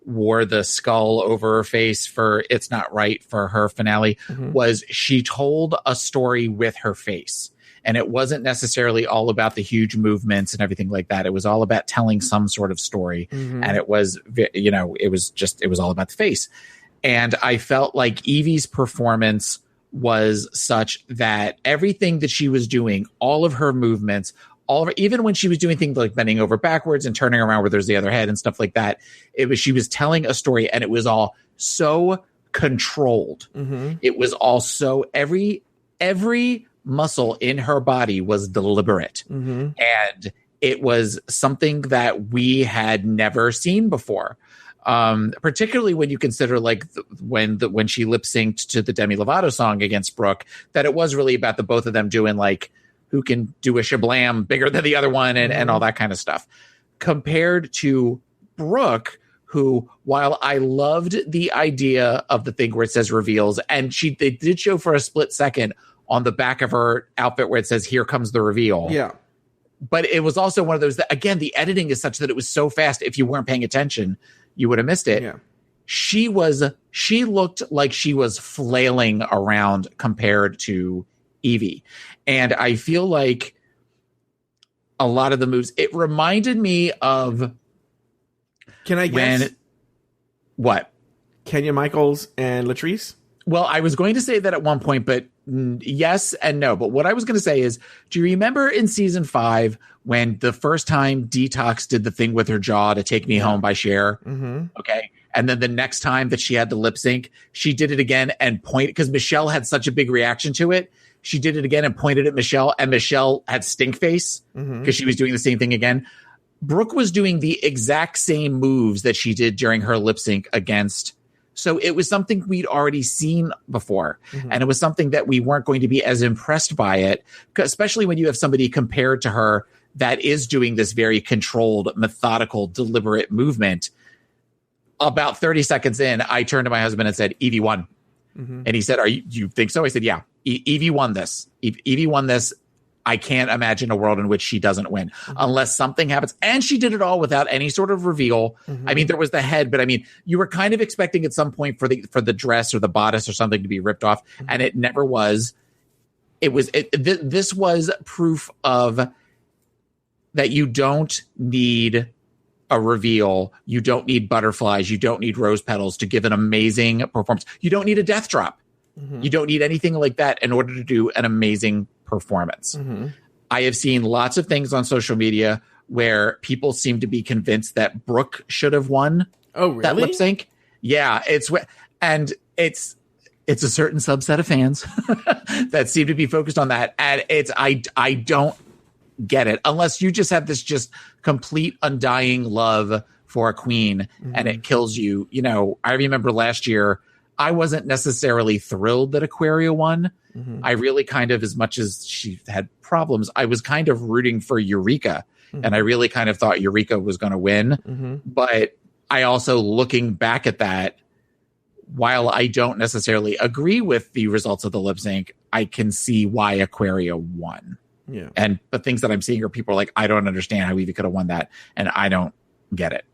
wore the skull over her face for It's Not Right for her finale, was she told a story with her face. And it wasn't necessarily all about the huge movements and everything like that. It was all about telling some sort of story. And it was, it was all about the face. And I felt like Evie's performance was such that everything that she was doing, all of her movements, even when she was doing things like bending over backwards and turning around where there's the other head and stuff like that, she was telling a story, and it was all so controlled. It was all so every muscle in her body was deliberate, and it was something that we had never seen before. Particularly when you consider like when she lip synced to the Demi Lovato song against Brooke, that it was really about the both of them doing like who can do a shablam bigger than the other one and all that kind of stuff. Compared to Brooke, who, while I loved the idea of the thing where it says reveals, and they did show for a split second on the back of her outfit where it says, "Here comes the reveal." Yeah. But it was also one of those that, again, the editing is such that it was so fast. If you weren't paying attention, you would have missed it. Yeah. She looked like she was flailing around compared to Evie. And I feel like a lot of the moves, it reminded me of. Can I guess? What? Kenya Michaels and Latrice? Well, I was going to say that at one point, but yes and no. But what I was going to say is, do you remember in season 5 when the first time Detox did the thing with her jaw to Take Me Home by Cher? Okay. And then the next time that she had to lip sync, she did it again and pointed, because Michelle had such a big reaction to it. She did it again and pointed at Michelle, and Michelle had stink face because she was doing the same thing again. Brooke was doing the exact same moves that she did during her lip sync against. So it was something we'd already seen before. And it was something that we weren't going to be as impressed by it, especially when you have somebody compared to her that is doing this very controlled, methodical, deliberate movement. About 30 seconds in, I turned to my husband and said, Evie won. And he said, you think so? I said, yeah, Evie won this. Evie won this. I can't imagine a world in which she doesn't win unless something happens. And she did it all without any sort of reveal. I mean, there was the head, but I mean, you were kind of expecting at some point for the dress or the bodice or something to be ripped off, and it never was. This was proof of that you don't need a reveal. You don't need butterflies. You don't need rose petals to give an amazing performance. You don't need a death drop. You don't need anything like that in order to do an amazing performance. I have seen lots of things on social media where people seem to be convinced that Brooke should have won. Oh, really? That lip sync. Yeah, it's a certain subset of fans that seem to be focused on that, and I don't get it unless you just have this just complete undying love for a queen and it kills you. You know, I remember last year I wasn't necessarily thrilled that Aquaria won. I really kind of, as much as she had problems, I was kind of rooting for Eureka, and I really kind of thought Eureka was going to win. But I also, looking back at that, while I don't necessarily agree with the results of the lip sync, I can see why Aquaria won. Yeah. And the things that I'm seeing are people are like, I don't understand how Evie could have won that, and I don't get it.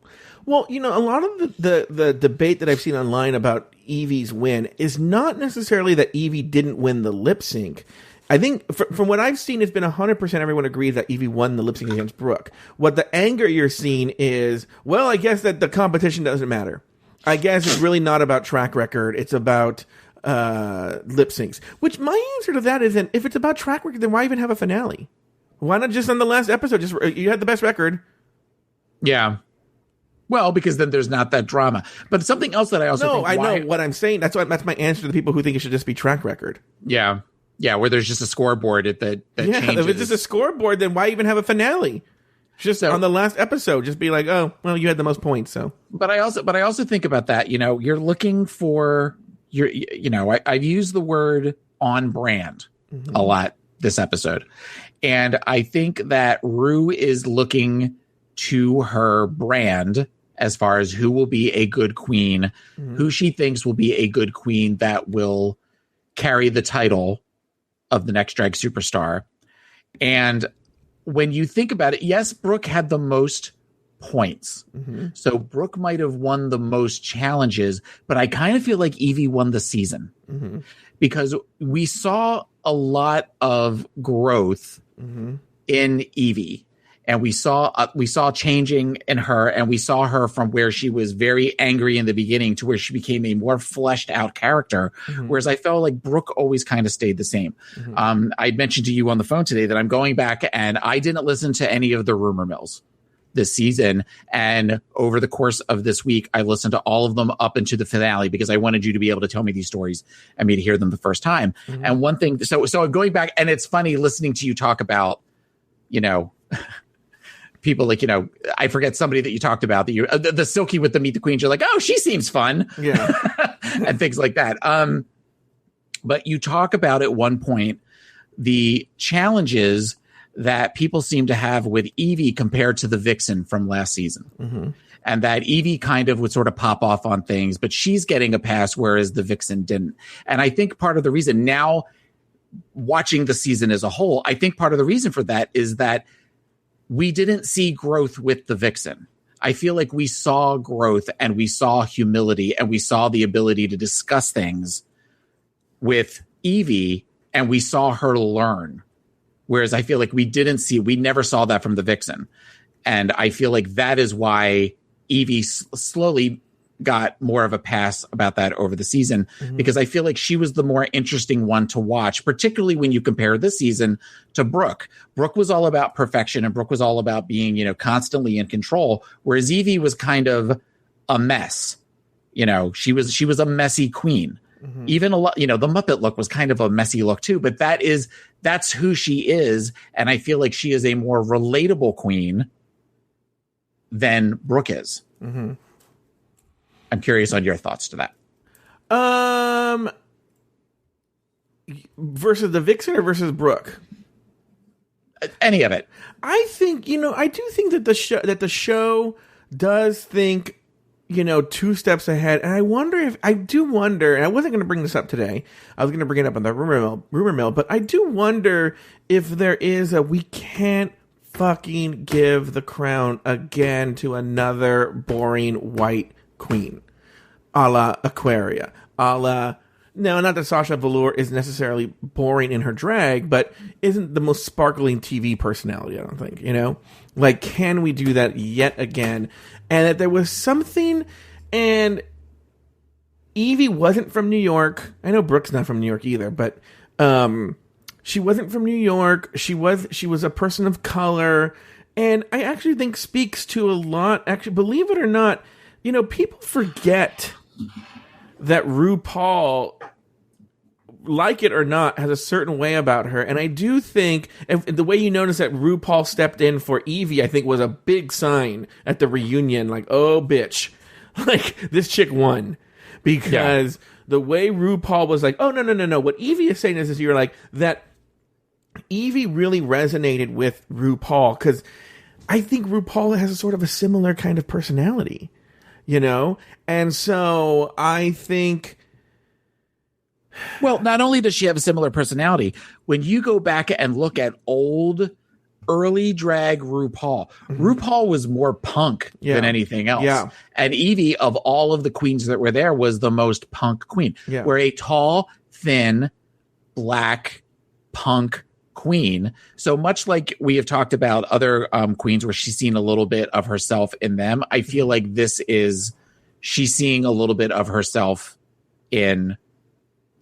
Well, you know, a lot of the debate that I've seen online about Evie's win is not necessarily that Evie didn't win the lip sync. I think from what I've seen, it's been 100% everyone agrees that Evie won the lip sync against Brooke. What the anger you're seeing is, well, I guess that the competition doesn't matter. I guess it's really not about track record. It's about lip syncs. Which my answer to that is, then if it's about track record, then why even have a finale? Why not just on the last episode? Just you had the best record. Yeah. Well, because then there's not that drama. But something else that I also think... I know what I'm saying. That's my answer to the people who think it should just be track record. Yeah. Yeah, where there's just a scoreboard that changes. If it's just a scoreboard, then why even have a finale? Just on the last episode, just be like, oh, well, you had the most points, so. But I also think about that, you're looking for I've used the word on brand a lot this episode. And I think that Rue is looking to her brand as far as who will be a good queen, who she thinks will be a good queen that will carry the title of the next drag superstar. And when you think about it, yes, Brooke had the most points. So Brooke might have won the most challenges, but I kind of feel like Evie won the season because we saw a lot of growth in Evie. And we saw changing in her, and we saw her from where she was very angry in the beginning to where she became a more fleshed out character. Whereas I felt like Brooke always kind of stayed the same. I mentioned to you on the phone today that I'm going back and I didn't listen to any of the rumor mills this season. And over the course of this week, I listened to all of them up into the finale because I wanted you to be able to tell me these stories and me to hear them the first time. And one thing, so going back, and it's funny listening to you talk about, people like, I forget somebody that you talked about, that you the Silky with the Meet the Queens. You're like, oh, she seems fun. Yeah. And things like that. But you talk about at one point the challenges that people seem to have with Evie compared to the Vixen from last season. And that Evie kind of would sort of pop off on things, but she's getting a pass, whereas the Vixen didn't. And I think part of the reason, now watching the season as a whole, I think part of the reason for that is that we didn't see growth with the Vixen. I feel like we saw growth and we saw humility and we saw the ability to discuss things with Evie, and we saw her learn. Whereas I feel like we never saw that from the Vixen. And I feel like that is why Evie slowly got more of a pass about that over the season, because I feel like she was the more interesting one to watch, particularly when you compare this season to Brooke. Brooke was all about perfection, and Brooke was all about being, constantly in control, whereas Evie was kind of a mess. She was a messy queen. Even a lot, the Muppet look was kind of a messy look too, but that's who she is. And I feel like she is a more relatable queen than Brooke is. I'm curious on your thoughts to that. Versus the Vixen or versus Brooke? Any of it. I think, I do think that the show does think, 2 steps ahead. And I wonder, and I wasn't going to bring this up today. I was going to bring it up on the rumor mill, but I do wonder if there is we can't fucking give the crown again to another boring white queen, a la Aquaria, a la, no, not that Sasha Velour is necessarily boring in her drag, but isn't the most sparkling TV personality, I don't think, Like, can we do that yet again? And that there was something, and Evie wasn't from New York. I know Brooke's not from New York either, but she wasn't from New York. She was a person of color, and I actually think speaks to a lot, actually, believe it or not, people forget that RuPaul, like it or not, has a certain way about her. And I do think, the way you notice that RuPaul stepped in for Evie, I think was a big sign at the reunion. Like, oh, bitch. Like, this chick won. Because the way RuPaul was like, oh, no. What Evie is saying is you're like, that Evie really resonated with RuPaul. Because I think RuPaul has a sort of a similar kind of personality. And so I think, well, not only does she have a similar personality, when you go back and look at old early drag RuPaul was more punk than anything else. Yeah. And Evie, of all of the queens that were there, was the most punk queen. Yeah. Where a tall, thin, black punk queen. So much like we have talked about other queens where she's seen a little bit of herself in them, I feel like she's seeing a little bit of herself in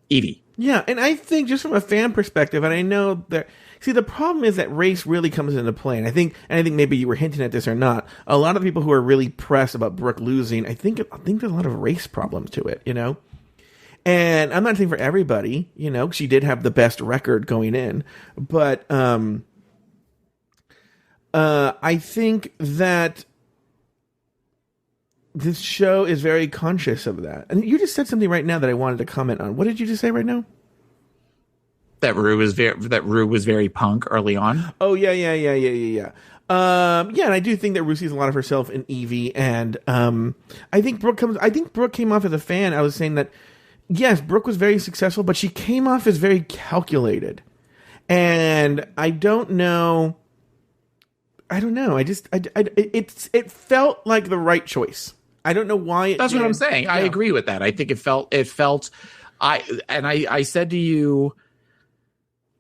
Evie. Yeah, and I think just from a fan perspective, and I know that, see, the problem is that race really comes into play, and I think maybe you were hinting at this or not. A lot of people who are really pressed about Brooke losing, I think there's a lot of race problems to it, you know? And I'm not saying for everybody, you know, she did have the best record going in, but I think that this show is very conscious of that. And you just said something right now that I wanted to comment on. What did you just say right now? That Rue was very punk early on. Oh yeah. Yeah, and I do think that Rue sees a lot of herself in Evie, and I think Brooke came off as a fan. I was saying that yes, Brooke was very successful, but she came off as very calculated. And I don't know. It felt like the right choice. I don't know why. That's what I'm saying. Yeah. I agree with that. I think it felt. I said to you,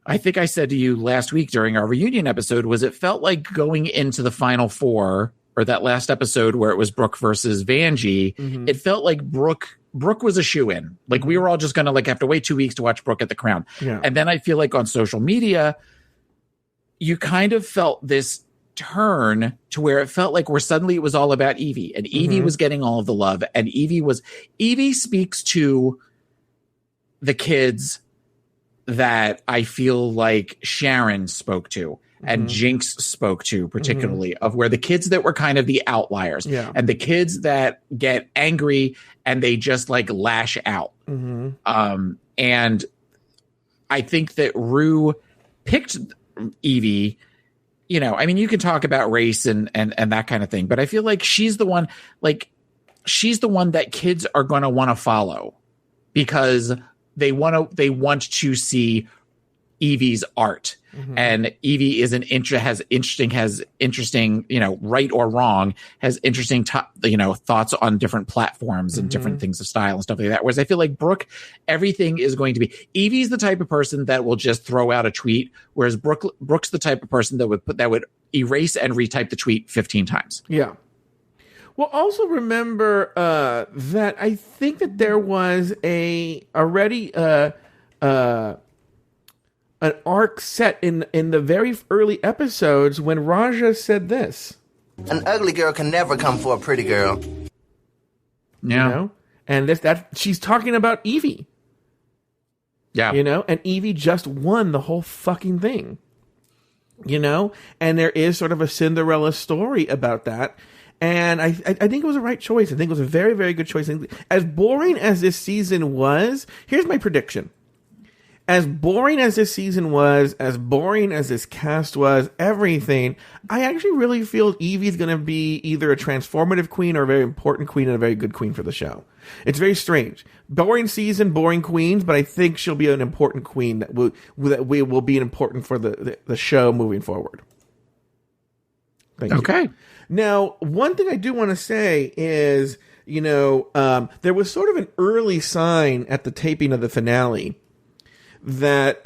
I think I said to you last week during our reunion episode, it felt like going into the final four, or that last episode where it was Brooke versus Vanjie. Mm-hmm. It felt like Brooke was a shoo-in. Like we were all just going to have to wait 2 weeks to watch Brooke at the Crown. Yeah. And then I feel like on social media, you kind of felt this turn to where it felt like suddenly it was all about Evie, and Evie was getting all of the love, and Evie speaks to the kids that I feel like Sharon spoke to and Jinx spoke to, particularly of where the kids that were kind of the outliers and the kids that get angry and they just lash out. And I think that Rue picked Evie. You know, I mean, you can talk about race and that kind of thing, but I feel like she's the one that kids are going to want to follow because they want to see Evie's art. And Evie has interesting, you know, right or wrong, has interesting, thoughts on different platforms and different things of style and stuff like that. Whereas I feel like Brooke, everything is going to be, Evie's the type of person that will just throw out a tweet, whereas Brooke's the type of person that would erase and retype the tweet 15 times. Yeah. Well, also remember that I think that there was an arc set in the very early episodes when Raja said this. An ugly girl can never come for a pretty girl. Yeah. You know? And that she's talking about Evie. Yeah. You know, and Evie just won the whole fucking thing. You know? And there is sort of a Cinderella story about that. And I think it was the right choice. I think it was a very, very good choice. As boring as this season was, here's my prediction. As boring as this season was, as boring as this cast was, everything, I actually really feel Evie's going to be either a transformative queen or a very important queen and a very good queen for the show. It's very strange. Boring season, boring queens, but I think she'll be an important queen that will be important for the show moving forward. Thank you. Okay. Now, one thing I do want to say is, you know, there was sort of an early sign at the taping of the finale that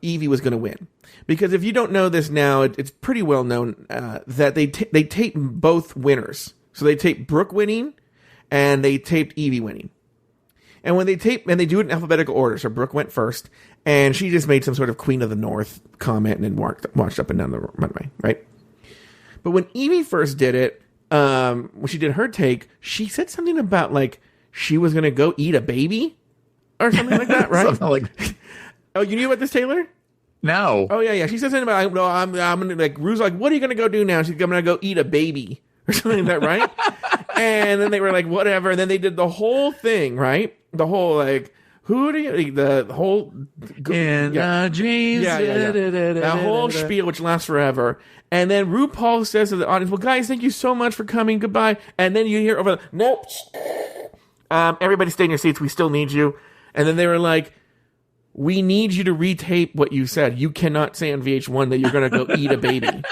Evie was going to win. Because if you don't know this now, it's pretty well known that they tape both winners. So they tape Brooke winning, and they taped Evie winning. And when they tape, and they do it in alphabetical order, so Brooke went first, and she just made some sort of Queen of the North comment and then marched up and down the runway, right? But when Evie first did it, when she did her take, she said something about she was going to go eat a baby or something like that, right? Something like. Oh, you knew about this, Taylor? No. Oh yeah. She said something about I'm gonna Rue's like, what are you gonna go do now? She's gonna go eat a baby or something like that, right? And then they were like, whatever. And then they did the whole thing, right? The whole who do you the whole in dreams? Yeah. That whole spiel, which lasts forever. And then RuPaul says to the audience, "Well, guys, thank you so much for coming. Goodbye." And then you hear over, nope. Everybody stay in your seats. We still need you. And then they were like, we need you to retape what you said. You cannot say on VH1 that you're going to go eat a baby.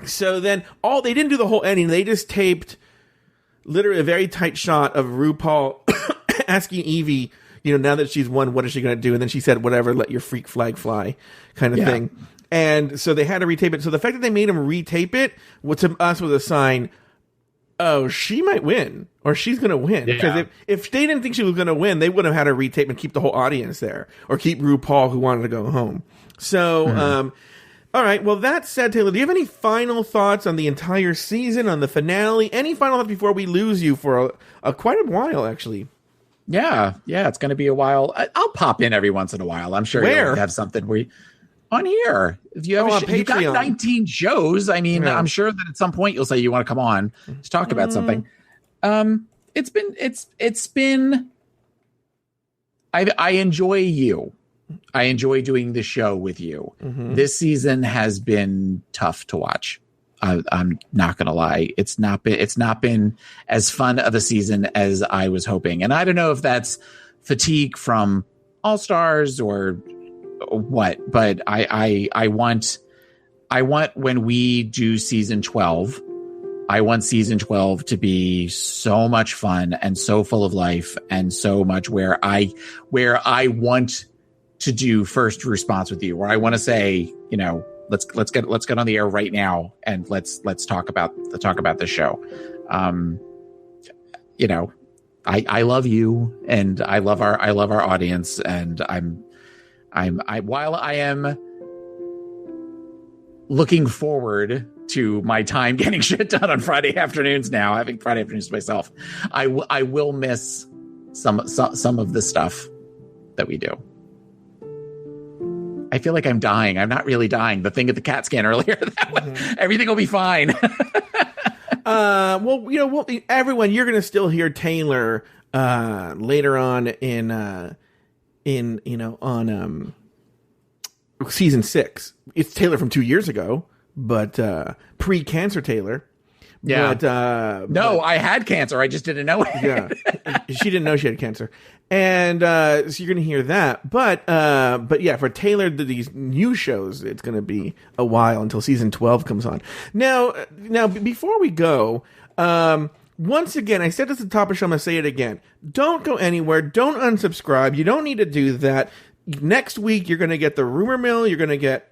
So then they didn't do the whole ending. They just taped literally a very tight shot of RuPaul asking Evie, you know, now that she's won, what is she going to do? And then she said, whatever, let your freak flag fly kind of thing. And so they had to retape it. So the fact that they made him retape it, to us was a sign, oh, she might win, or she's going to win. Because if they didn't think she was going to win, they would have had her retape and keep the whole audience there, or keep RuPaul, who wanted to go home. So, all right. Well, that said, Taylor, do you have any final thoughts on the entire season, on the finale? Any final thoughts before we lose you for quite a while, actually? Yeah, it's going to be a while. I'll pop in every once in a while. I'm sure you'll have something where on here. If you have you got 19 shows, I mean, I'm sure that at some point you'll say you want to come on to talk about something. It's been. I enjoy you. I enjoy doing the show with you. This season has been tough to watch. I'm not going to lie. It's not been as fun of a season as I was hoping. And I don't know if that's fatigue from All Stars or what, but I want when we do season 12, I want season 12 to be so much fun and so full of life and so much where I want to do first response with you, where I want to say, you know, let's get on the air right now and let's talk about the show. You know, I love you and I love our audience, and while I am looking forward to my time getting shit done on Friday afternoons now, having Friday afternoons to myself, I will miss some of the stuff that we do. I feel like I'm dying. I'm not really dying. The thing at the CAT scan earlier, everything will be fine. Well, you know, everyone, you're going to still hear Taylor later on in season 6. It's Taylor from 2 years ago, but pre-cancer Taylor. Yeah. But I had cancer. I just didn't know it. Yeah. She didn't know she had cancer. And so you're going to hear that. But yeah, for Taylor, these new shows, it's going to be a while until season 12 comes on. Now, before we go, once again, I said this at the top of the show, I'm going to say it again. Don't go anywhere. Don't unsubscribe. You don't need to do that. Next week, you're going to get the Rumor Mill. You're going to get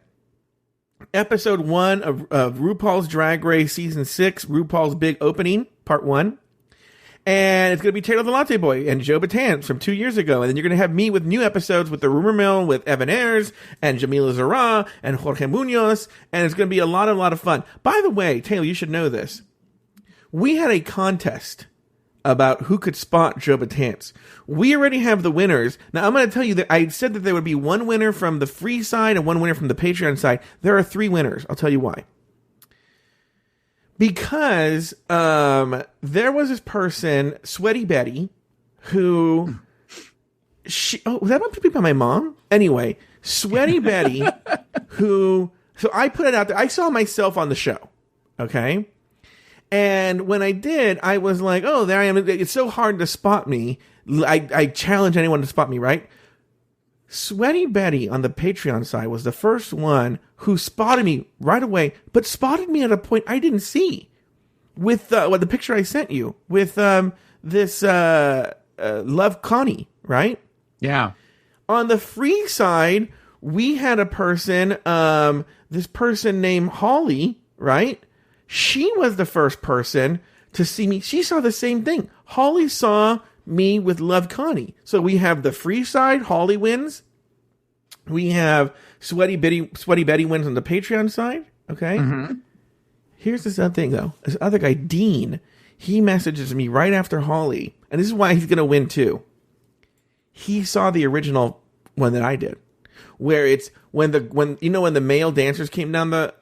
episode 1 of RuPaul's Drag Race season 6, RuPaul's Big Opening, part 1. And it's going to be Taylor the Latte Boy and Joe Betance from 2 years ago. And then you're going to have me with new episodes with the Rumor Mill with Evan Ayres and Jamila Zara and Jorge Munoz. And it's going to be a lot of fun. By the way, Taylor, you should know this. We had a contest about who could spot Joe Betance. We already have the winners. Now, I'm going to tell you that I said that there would be one winner from the free side and one winner from the Patreon side. There are 3 winners. I'll tell you why. Because there was this person, Sweaty Betty, who... was that meant to be by my mom? Anyway, Sweaty Betty, who... So I put it out there. I saw myself on the show. Okay? And when I did, I was like, oh, there I am. It's so hard to spot me. I challenge anyone to spot me, right? Sweaty Betty on the Patreon side was the first one who spotted me right away, but spotted me at a point I didn't see. With the picture I sent you, with this Love Connie, right? Yeah. On the free side, we had a person, this person named Holly, right? She was the first person to see me. She saw the same thing. Holly saw me with Love Connie. So we have the free side, Holly wins. We have Sweaty Betty wins on the Patreon side. Okay. Mm-hmm. Here's this other thing, though. This other guy, Dean, he messages me right after Holly. And this is why he's going to win, too. He saw the original one that I did. Where it's when the male dancers came down the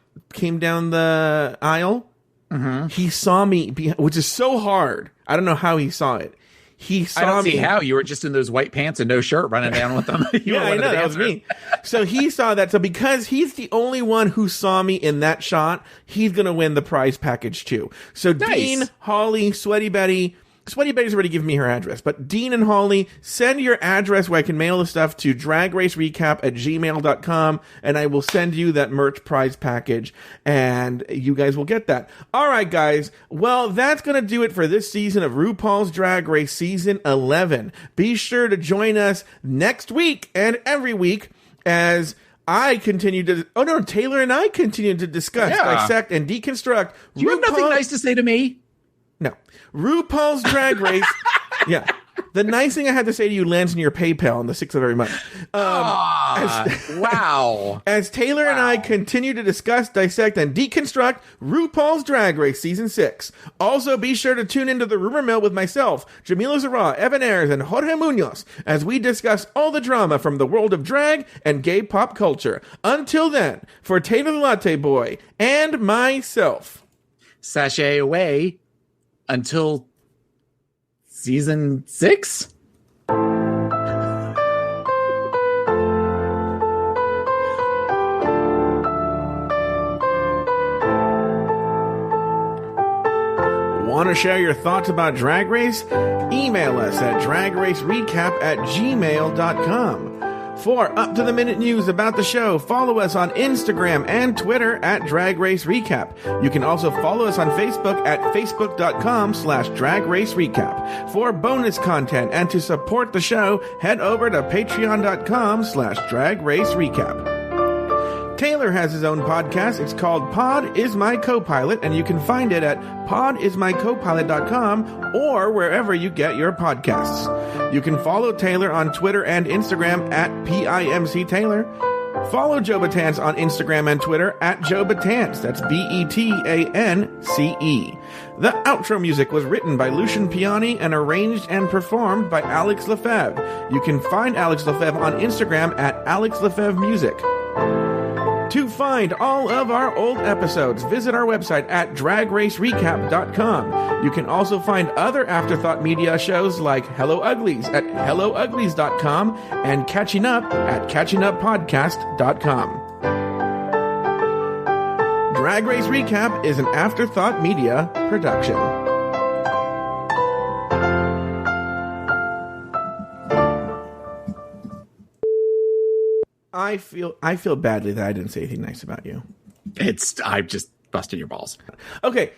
aisle. Mm-hmm. He saw me, which is so hard. I don't know how he saw it. I don't see how. You were just in those white pants and no shirt running down with them. Yeah, I know. That was me. So he saw that. So because he's the only one who saw me in that shot, he's going to win the prize package too. So nice. Dean, Holly, Sweaty Betty. Sweaty Betty's already given me her address. But Dean and Holly, send your address where I can mail the stuff to dragracerecap@gmail.com. And I will send you that merch prize package. And you guys will get that. All right, guys. Well, that's going to do it for this season of RuPaul's Drag Race Season 11. Be sure to join us next week and every week as I continue to... Taylor and I continue to discuss, dissect, and deconstruct. You have nothing nice to say to me? No. RuPaul's Drag Race. Yeah. The nice thing I had to say to you lands in your PayPal on the 6th of every month. Wow. As Taylor and I continue to discuss, dissect, and deconstruct RuPaul's Drag Race Season 6. Also, be sure to tune into the Rumor Mill with myself, Jamila Zara, Evan Ayers, and Jorge Munoz as we discuss all the drama from the world of drag and gay pop culture. Until then, for Taylor the Latte Boy and myself, sashay away until Season 6? Want to share your thoughts about Drag Race? Email us at dragracerecap@gmail.com. For up-to-the-minute news about the show, follow us on Instagram and Twitter at Drag Race Recap. You can also follow us on Facebook at facebook.com/Drag Race Recap. For bonus content and to support the show, head over to patreon.com/Drag Race Recap. Taylor has his own podcast. It's called Pod Is My Co-Pilot, and you can find it at podismycopilot.com or wherever you get your podcasts. You can follow Taylor on Twitter and Instagram at PIMCTaylor. Follow Joe Betance on Instagram and Twitter at Joe Betance. That's BETANCE. The outro music was written by Lucian Piani and arranged and performed by Alex Lefebvre. You can find Alex Lefebvre on Instagram at Alex Lefebvre Music. To find all of our old episodes, visit our website at dragracerecap.com. You can also find other Afterthought Media shows like Hello Uglies at hellouglies.com and Catching Up at catchinguppodcast.com. Drag Race Recap is an Afterthought Media production. I feel badly that I didn't say anything nice about you. I've just busted your balls. Okay.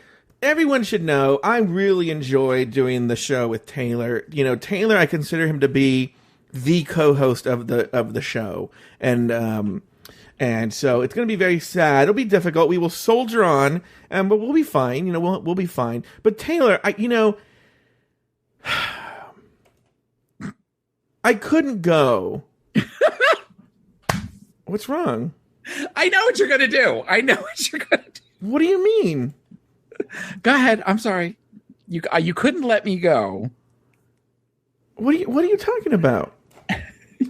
Everyone should know I really enjoy doing the show with Taylor. You know, Taylor, I consider him to be the co-host of the show. And so it's going to be very sad. It'll be difficult. We will soldier on, but we'll be fine. You know, we'll be fine. But Taylor, I couldn't go. What's wrong? I know what you're going to do. What do you mean? Go ahead. I'm sorry. You couldn't let me go. What are you talking about?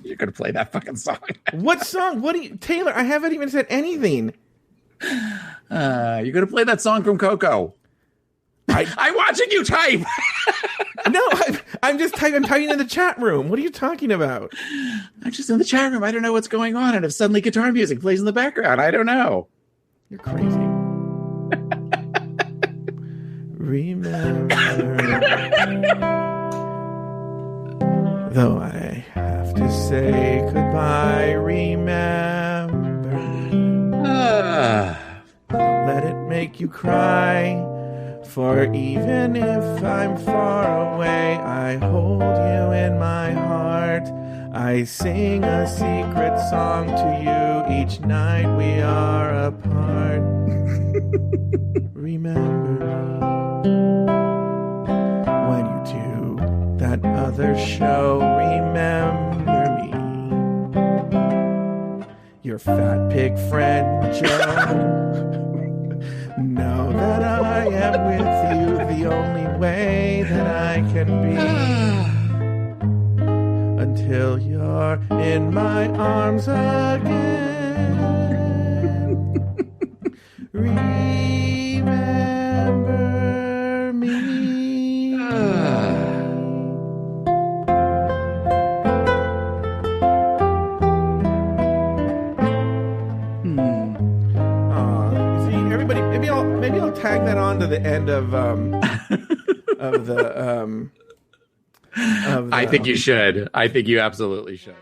You're going to play that fucking song. What song? Taylor, I haven't even said anything. You're going to play that song from Coco. I'm watching you type. No, I'm just typing. I'm typing in the chat room. What are you talking about? I'm just in the chat room. I don't know what's going on. And if suddenly guitar music plays in the background, I don't know. You're crazy. Remember, though I have to say goodbye, remember, don't let it make you cry. For even if I'm far away, I hold you in my heart. I sing a secret song to you each night we are apart. Remember me when you do that other show. Remember me, your fat pig friend Joe. Know that I am with you the only way that I can be until you're in my arms again. Remember me. Maybe I'll tag that on to the end of the. I think you should. I think you absolutely should.